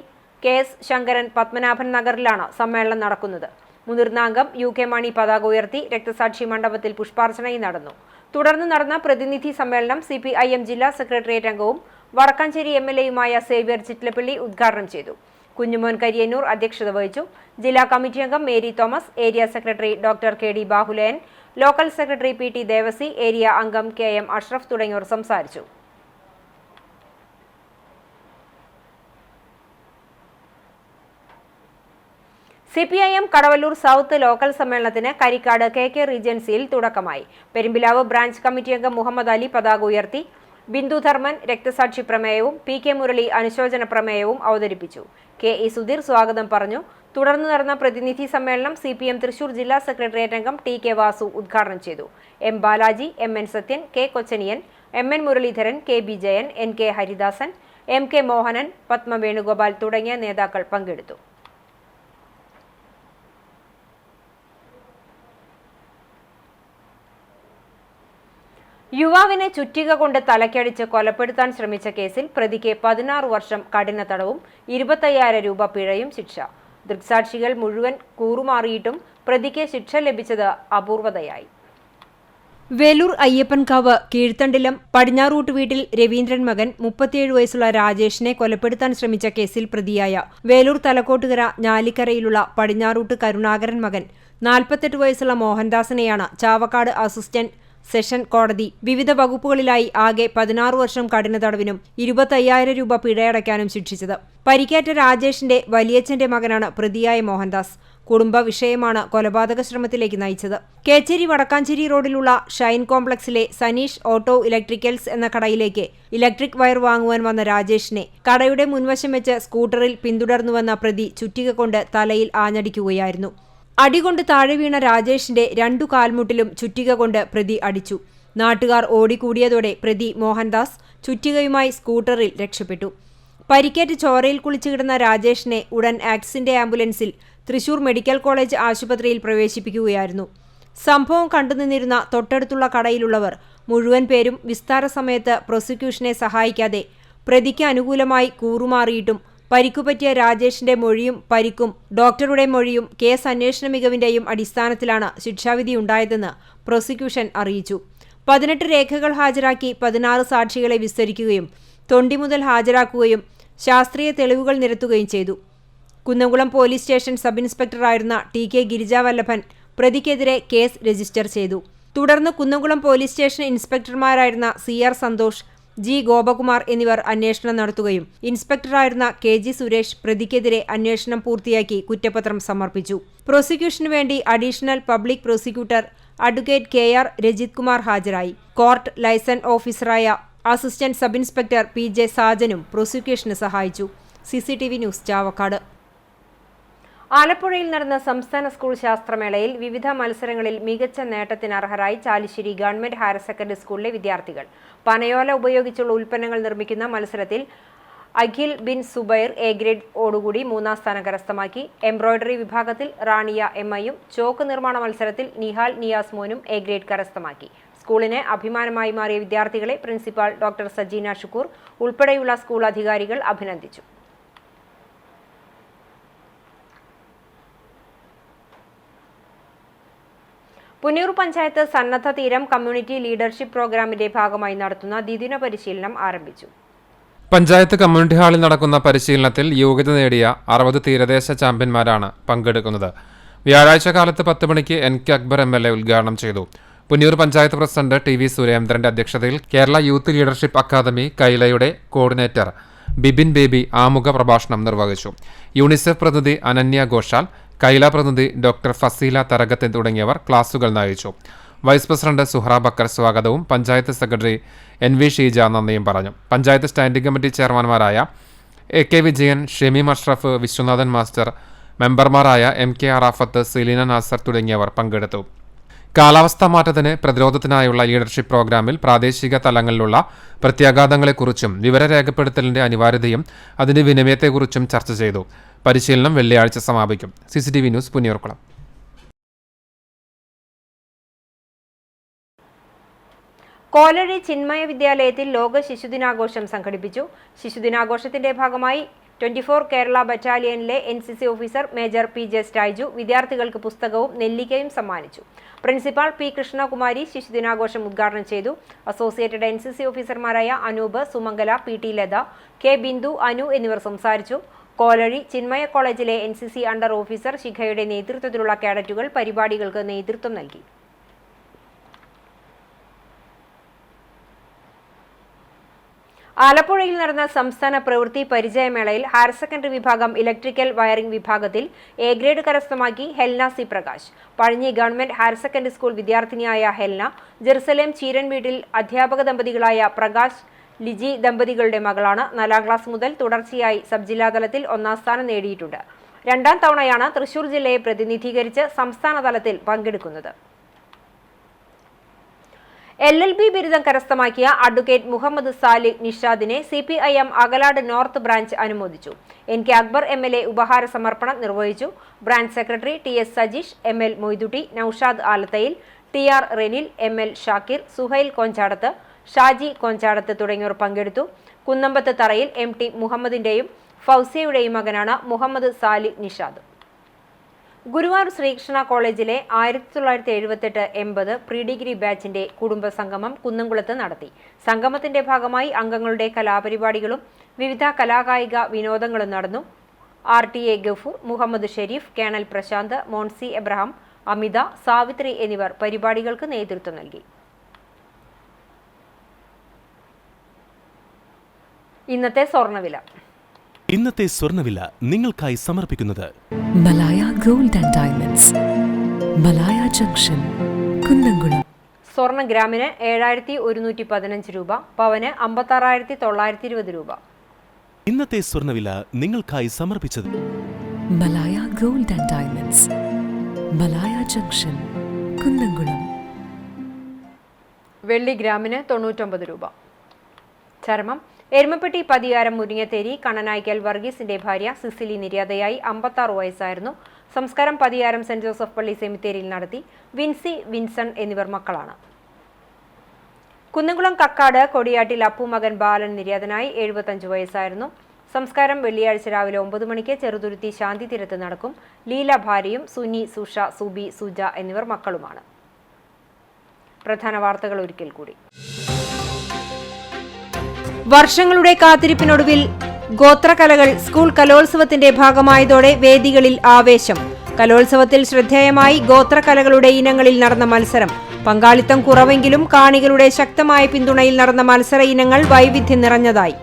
KS Sankaran Padmanabhan നഗറിലാണ് സമ്മേളനം നടക്കുന്നത്. മുതിർന്ന അംഗം UK മണി പതാക ഉയർത്തി രക്തസാക്ഷി മണ്ഡപത്തിൽ പുഷ്പാർച്ചനയും നടന്നു. തുടർന്ന് നടന്ന പ്രതിനിധി സമ്മേളനം CPIM ജില്ലാ സെക്രട്ടേറിയറ്റ് അംഗവും വടക്കാഞ്ചേരി MLAയുമായ സേവ്യർ ചിറ്റ്ലപ്പള്ളി ഉദ്ഘാടനം ചെയ്തു. കുഞ്ഞുമോൻ കരിയന്നൂർ അധ്യക്ഷത വഹിച്ചു. ജില്ലാ കമ്മിറ്റി അംഗം Mary Thomas, area secretary doctor KD Bahuleyan, local secretary PT Devassy, area അംഗം KM അഷ്റഫ് തുടങ്ങിയവർ സംസാരിച്ചു. CPIM കടവല്ലൂർ സൗത്ത് ലോക്കൽ സമ്മേളനത്തിന് കരിക്കാട് KK റീജൻസിയിൽ തുടക്കമായി. പെരുമ്പിലാവ് ബ്രാഞ്ച് കമ്മിറ്റി അംഗം മുഹമ്മദ് അലി പതാക ഉയർത്തി. ബിന്ദു ധർമ്മൻ രക്തസാക്ഷി പ്രമേയവും PK മുരളി അനുശോചന പ്രമേയവും അവതരിപ്പിച്ചു. KE സുധീർ സ്വാഗതം പറഞ്ഞു. തുടർന്ന് നടന്ന പ്രതിനിധി സമ്മേളനം CPM തൃശൂർ ജില്ലാ സെക്രട്ടേറിയറ്റ് അംഗം TK വാസു ഉദ്ഘാടനം ചെയ്തു. M Balaji, MN Sathyan, K Kochaniyan, MN Muraleedharan, KB Jayan, NK Haridasan, MK Mohanan, Padma Venugopal തുടങ്ങിയ നേതാക്കൾ പങ്കെടുത്തു. യുവാവിനെ ചുറ്റിക കൊണ്ട് തലക്കടിച്ച് കൊലപ്പെടുത്താൻ ശ്രമിച്ച കേസിൽ പ്രതിക്ക് 16 വർഷം കഠിന തടവും 25,000 രൂപ പിഴയും ശിക്ഷ. ദൃക്സാക്ഷികൾ മുഴുവൻ കൂറുമാറിയിട്ടും പ്രതിക്ക് ശിക്ഷ ലഭിച്ചത് അപൂർവതയായി. വേലൂർ അയ്യപ്പൻകാവ് കീഴ്ത്തണ്ടിലം പടിഞ്ഞാറൂട്ട് വീട്ടിൽ രവീന്ദ്രൻ മകൻ 37 വയസ്സുള്ള രാജേഷിനെ കൊലപ്പെടുത്താൻ ശ്രമിച്ച കേസിൽ പ്രതിയായ വേലൂർ തലക്കോട്ടുകര ഞാലിക്കരയിലുള്ള പടിഞ്ഞാറൂട്ട് കരുണാകരൻ മകൻ 48 വയസ്സുള്ള മോഹൻദാസിനെയാണ് ചാവക്കാട് അസിസ്റ്റന്റ് സെഷൻ കോടതി വിവിധ വകുപ്പുകളിലായി ആകെ 16 വർഷം കഠിന തടവിനും 25,000 രൂപ പിഴയടയ്ക്കാനും ശിക്ഷിച്ചത്. പരിക്കേറ്റ രാജേഷിന്റെ വലിയച്ഛന്റെ മകനാണ് പ്രതിയായ മോഹൻദാസ്. കുടുംബ വിഷയമാണ് കൊലപാതക ശ്രമത്തിലേക്ക് നയിച്ചത്. കേച്ചേരി വടക്കാഞ്ചേരി റോഡിലുള്ള ഷൈൻ കോംപ്ലക്സിലെ സനീഷ് ഓട്ടോ ഇലക്ട്രിക്കൽസ് എന്ന കടയിലേക്ക് ഇലക്ട്രിക് വയർ വാങ്ങുവാൻ വന്ന രാജേഷിനെ കടയുടെ മുൻവശം വെച്ച് സ്കൂട്ടറിൽ പിന്തുടർന്നുവന്ന പ്രതി ചുറ്റിക കൊണ്ട് തലയിൽ ആഞ്ഞടിക്കുകയായിരുന്നു. അടികൊണ്ട് താഴെ വീണ രാജേഷിന്റെ 2 കാൽമുട്ടിലും ചുറ്റിക കൊണ്ട് പ്രതി അടിച്ചു. നാട്ടുകാർ ഓടിക്കൂടിയതോടെ പ്രതി മോഹൻദാസ് ചുറ്റികയുമായി സ്കൂട്ടറിൽ രക്ഷപ്പെട്ടു. പരിക്കേറ്റ് ചോരയിൽ കുളിച്ചു കിടന്ന രാജേഷിനെ ഉടൻ ആക്സിന്റെ ആംബുലൻസിൽ തൃശൂർ മെഡിക്കൽ കോളേജ് ആശുപത്രിയിൽ പ്രവേശിപ്പിക്കുകയായിരുന്നു. സംഭവം കണ്ടുനിന്നിരുന്ന തൊട്ടടുത്തുള്ള കടയിലുള്ളവർ മുഴുവൻ പേരും വിസ്താര സമയത്ത് പ്രോസിക്യൂഷനെ സഹായിക്കാതെ പ്രതിക്ക് അനുകൂലമായി കൂറുമാറിയിട്ടും പരിക്കുപറ്റിയ രാജേഷിന്റെ മൊഴിയും പരിക്കും ഡോക്ടറുടെ മൊഴിയും കേസ് അന്വേഷണ മികവിന്റെയും അടിസ്ഥാനത്തിലാണ് ശിക്ഷാവിധിയുണ്ടായതെന്ന് പ്രോസിക്യൂഷൻ അറിയിച്ചു. 18 രേഖകൾ ഹാജരാക്കി 16 സാക്ഷികളെ വിസ്തരിക്കുകയും തൊണ്ടി മുതൽ ഹാജരാക്കുകയും ശാസ്ത്രീയ തെളിവുകൾ നിരത്തുകയും ചെയ്തു. കുന്നംകുളം പോലീസ് സ്റ്റേഷൻ സബ് ഇൻസ്പെക്ടറായിരുന്ന TK ഗിരിജാവല്ലഭൻ പ്രതിക്കെതിരെ കേസ് രജിസ്റ്റർ ചെയ്തു. തുടർന്ന് കുന്നംകുളം പോലീസ് സ്റ്റേഷൻ ഇൻസ്പെക്ടർമാരായിരുന്ന CR സന്തോഷ്, G ഗോപകുമാർ എന്നിവർ അന്വേഷണം നടത്തുകയും ഇൻസ്പെക്ടറായിരുന്ന KG സുരേഷ് പ്രതിക്കെതിരെ അന്വേഷണം പൂർത്തിയാക്കി കുറ്റപത്രം സമർപ്പിച്ചു. പ്രോസിക്യൂഷനു വേണ്ടി additional public prosecutor advocate KR Rajith Kumar ഹാജരായി. കോർട്ട് ലൈസൻസ് ഓഫീസറായ അസിസ്റ്റന്റ് സബ് ഇൻസ്പെക്ടർ PJ സാജനും പ്രോസിക്യൂഷന് സഹായിച്ചു. CCTV news Chavakkad. ആലപ്പുഴയിൽ നടന്ന സംസ്ഥാന സ്കൂൾ ശാസ്ത്രമേളയിൽ വിവിധ മത്സരങ്ങളിൽ മികച്ച നേട്ടത്തിന് അർഹരായി ചാലിശ്ശേരി ഗവൺമെന്റ് ഹയർ സെക്കൻഡറി സ്കൂളിലെ വിദ്യാർത്ഥികൾ. പനയോല ഉപയോഗിച്ചുള്ള ഉൽപ്പന്നങ്ങൾ നിർമ്മിക്കുന്ന മത്സരത്തിൽ അഖിൽ ബിൻ സുബൈർ A ഗ്രേഡ് ഓടുകൂടി 3ാം സ്ഥാനം കരസ്ഥമാക്കി. എംബ്രോയിഡറി വിഭാഗത്തിൽ റാണിയ MIയും ചോക്ക് നിർമ്മാണ മത്സരത്തിൽ നിഹാൽ നിയാസ് മോനും A ഗ്രേഡ് കരസ്ഥമാക്കി. സ്കൂളിന് അഭിമാനമായി മാറിയ വിദ്യാർത്ഥികളെ പ്രിൻസിപ്പാൾ ഡോക്ടർ സജീന ഷുക്കൂർ ഉൾപ്പെടെയുള്ള സ്കൂൾ അധികാരികൾ അഭിനന്ദിച്ചു. പുന്നൂർ പഞ്ചായത്ത് സന്നദ്ധ തീരം കമ്മ്യൂണിറ്റി ലീഡർഷിപ്പ് പ്രോഗ്രാമിന്റെ ഭാഗമായി നടത്തുന്ന ദ്വിദിന പരിശീലനം ആരംഭിച്ചു. പഞ്ചായത്ത് കമ്മ്യൂണിറ്റി ഹാളിൽ നടക്കുന്ന പരിശീലനത്തിൽ യോഗ്യത നേടിയ 60 തീരദേശ ചാമ്പ്യന്മാരാണ് പങ്കെടുക്കുന്നത്. വ്യാഴാഴ്ച കാലത്ത് 10 മണിക്ക് NK അക്ബർ MLA ഉദ്ഘാടനം ചെയ്തു. പുന്നൂർ പഞ്ചായത്ത് പ്രസിഡന്റ് TV സുരേന്ദ്രന്റെ അധ്യക്ഷതയിൽ കേരള യൂത്ത് ലീഡർഷിപ്പ് അക്കാദമി കൈലയുടെ കോർഡിനേറ്റർ ബിബിൻ ബേബി ആമുഖ പ്രഭാഷണം നിർവഹിച്ചു. യൂണിസെഫ് പ്രതിനിധി അനന്യ ഘോഷാൽ, കൈല പ്രതിനിധി ഡോക്ടർ ഫസീല തരകത്ത് തുടങ്ങിയവർ ക്ലാസുകൾ നയിച്ചു. വൈസ് പ്രസിഡന്റ് സുഹ്റ ബക്കർ സ്വാഗതവും പഞ്ചായത്ത് സെക്രട്ടറി NV ഷീജ നന്ദിയും പറഞ്ഞു. പഞ്ചായത്ത് സ്റ്റാൻഡിംഗ് കമ്മിറ്റി ചെയർമാൻമാരായ AK വിജയൻ, ഷമീം അഷ്റഫ്, വിശ്വനാഥൻ മാസ്റ്റർ, മെമ്പർമാരായ MK അറാഫത്ത്, സെലീന നാസർ തുടങ്ങിയവർ പങ്കെടുത്തു. കാലാവസ്ഥാ മാറ്റത്തിന് പ്രതിരോധത്തിനായുള്ള ലീഡർഷിപ്പ് പ്രോഗ്രാമിൽ പ്രാദേശിക തലങ്ങളിലുള്ള പ്രത്യാഘാതങ്ങളെക്കുറിച്ചും വിവര രേഖപ്പെടുത്തലിന്റെ അനിവാര്യതയും അതിന്റെ വിനിമയത്തെക്കുറിച്ചും ചർച്ച ചെയ്തു. പരിശീലനം വെള്ളിയാഴ്ച സമാപിക്കും. CCTV news, Punnayurkulam. കോലഴി ചിന്മയ വിദ്യാലയത്തിൽ ലോക ശിശുദിനാഘോഷം സംഘടിപ്പിച്ചു. ശിശുദിനാഘോഷത്തിന്റെ ഭാഗമായി 24 കേരള ബറ്റാലിയനിലെ NCC officer major PJ Styju വിദ്യാർത്ഥികൾക്ക് പുസ്തകവും നെല്ലിക്കയും സമ്മാനിച്ചു. പ്രിൻസിപ്പാൾ P കൃഷ്ണകുമാരി ശിശുദിനാഘോഷം ഉദ്ഘാടനം ചെയ്തു. അസോസിയേറ്റഡ് NCC ഓഫീസർമാരായ അനൂപ്, സുമംഗല, PT ലത, K ബിന്ദു, അനു എന്നിവർ സംസാരിച്ചു. കോലഴി ചിന്മയ കോളേജിലെ NCC അണ്ടർ ഓഫീസർ ശിഖയുടെ നേതൃത്വത്തിലുള്ള കേഡറ്റുകൾ പരിപാടികൾക്ക് നേതൃത്വം നൽകി. ആലപ്പുഴയിൽ നടന്ന സംസ്ഥാന പ്രവൃത്തി പരിചയമേളയിൽ ഹയർ സെക്കൻഡറി വിഭാഗം ഇലക്ട്രിക്കൽ വയറിംഗ് വിഭാഗത്തിൽ A ഗ്രേഡ് കരസ്ഥമാക്കി Helna C Prakash. Pazhanji government higher secondary school വിദ്യാർത്ഥിനിയായ ഹെൽന ജെറുസലേം ചീരൻ വീട്ടിൽ അധ്യാപക ദമ്പതികളായ പ്രകാശ്, ലിജി ദമ്പതികളുടെ മകളാണ്. 4ാം ക്ലാസ് മുതൽ തുടർച്ചയായി സബ് ജില്ലാതലത്തിൽ 1ാം സ്ഥാനം നേടിയിട്ടുണ്ട്. 2ാം തവണയാണ് തൃശൂർ ജില്ലയെ പ്രതിനിധീകരിച്ച് സംസ്ഥാന തലത്തിൽ പങ്കെടുക്കുന്നത്. LLB ബിരുദം കരസ്ഥമാക്കിയ അഡ്വക്കേറ്റ് മുഹമ്മദ് സാലിഹ് നിഷാദിനെ CPIM അകലാട് നോർത്ത് ബ്രാഞ്ച് അനുമോദിച്ചു. NK അക്ബർ MLA ഉപഹാര സമർപ്പണം നിർവഹിച്ചു. Branch secretary TS Sajeesh, ML Moythutty, Noushad Alathayil, TR Renil, ML Shakir, Suhail Konchadath, Shaji Konchadath തുടങ്ങിയവർ പങ്കെടുത്തു. കുന്നമ്പത്ത് തറയിൽ MT മുഹമ്മദിന്റെയും ഫൗസിയയുടെയും മകനാണ് മുഹമ്മദ് സാലിഹ് നിഷാദ്. ഗുരുവായൂർ ശ്രീകൃഷ്ണ കോളേജിലെ 1978-80 പ്രീ ഡിഗ്രി ബാച്ചിന്റെ കുടുംബ സംഗമം കുന്നംകുളത്ത് നടത്തി. സംഗമത്തിന്റെ ഭാഗമായി അംഗങ്ങളുടെ കലാപരിപാടികളും വിവിധ കലാകായിക വിനോദങ്ങളും നടന്നു. RTA Gafoor, Muhammad Sherif, colonel Prashanth, Moncy Abraham, Amitha, Savithri എന്നിവർ പരിപാടികൾക്ക് നേതൃത്വം നൽകി. ഇന്നത്തെ സ്വർണ്ണവില നിങ്ങൾക്കായി സമർപ്പിക്കുന്നത് Malaya gold and diamonds, Malaya junction, Kunnamkulam. സ്വർണ്ണ ഗ്രാമിന് 7115 രൂപ, പവന് 56,920 രൂപ. ഇന്നത്തെ സ്വർണ്ണവില നിങ്ങൾക്കായി സമർപ്പിച്ചത് Malaya gold and diamonds, Malaya junction, Kunnamkulam. വെള്ളി ഗ്രാമിന് 99 രൂപ. ചരമം എരുമപ്പെട്ടി പതിയാരം മുരിങ്ങത്തേരി കണ്ണനായ്ക്കൽ വർഗീസിന്റെ ഭാര്യ സിസിലി നിര്യാതയായി 56 വയസ്സായിരുന്നു. സംസ്കാരം പതിയാരം സെന്റ് ജോസഫ് പള്ളി സെമിത്തേരിയിൽ നടത്തി. വിൻസി, വിൻസൺ എന്നിവർ മക്കളാണ്. കുന്നംകുളം കക്കാട് കൊടിയാട്ടിൽ അപ്പു മകൻ ബാലൻ നിര്യാതനായി 75 വയസ്സായിരുന്നു. സംസ്കാരം വെള്ളിയാഴ്ച രാവിലെ 9 മണിക്ക് ചെറുതുരുത്തി ശാന്തി തീരത്ത് നടക്കും. ലീല ഭാര്യയും സുനി, സുഷ, സുബി, സുജ എന്നിവർ മക്കളുമാണ്. പ്രധാന വാർത്തകൾ ഒരിക്കൽ കൂടി. വർഷങ്ങളുടെ കാത്തിരിപ്പിനൊടുവിൽ ഗോത്രകലകൾ സ്കൂൾ കലോത്സവത്തിന്റെ ഭാഗമായതോടെ വേദികളിൽ ആവേശം. കലോത്സവത്തിൽ ശ്രദ്ധേയമായി ഗോത്രകലകളുടെ ഇനങ്ങളിൽ നടന്ന മത്സരം. പങ്കാളിത്തം കുറവെങ്കിലും കാണികളുടെ ശക്തമായ പിന്തുണയിൽ നടന്ന മത്സര ഇനങ്ങൾ വൈവിധ്യം നിറഞ്ഞതായി.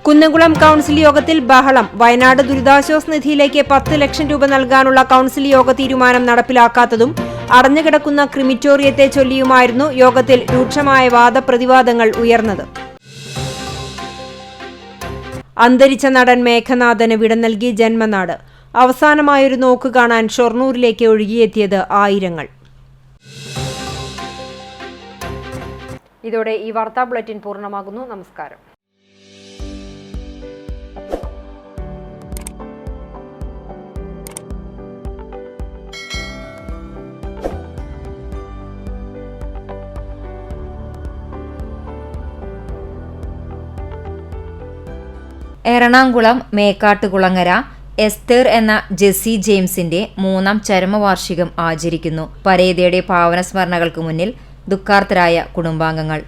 കുന്നംകുളം കൗൺസിൽ യോഗത്തിൽ ബഹളം. വയനാട് ദുരിതാശ്വാസ നിധിയിലേക്ക് 10 ലക്ഷം രൂപ നൽകാനുള്ള കൗൺസിൽ യോഗ തീരുമാനം നടപ്പിലാക്കാത്തതും അടഞ്ഞുകിടക്കുന്ന ക്രിമിറ്റോറിയത്തെ ചൊല്ലിയുമായിരുന്നു യോഗത്തിൽ രൂക്ഷമായ വാദപ്രതിവാദങ്ങൾ ഉയർന്നത്. അന്തരിച്ച നടൻ മേഘനാഥന് വിട നൽകി ജന്മനാട്. അവസാനമായൊരു നോക്ക് കാണാൻ ഷൊർണൂരിലേക്ക് ഒഴുകിയെത്തിയത് ആയിരങ്ങൾ. ഇതോടെ ഈ വാർത്താ ബുള്ളറ്റിൻ പൂർണ്ണമാകുന്നു. നമസ്കാരം. എറണാകുളം മേക്കാട്ടുകുളങ്ങര എസ്തേർ എന്ന ജെസ്സി ജെയിംസിന്റെ 3ാം ചരമവാർഷികം ആചരിക്കുന്നു. പരേതയുടെ പാവന സ്മരണകൾക്ക് മുന്നിൽ ദുഃഖാർത്തരായ കുടുംബാംഗങ്ങൾ.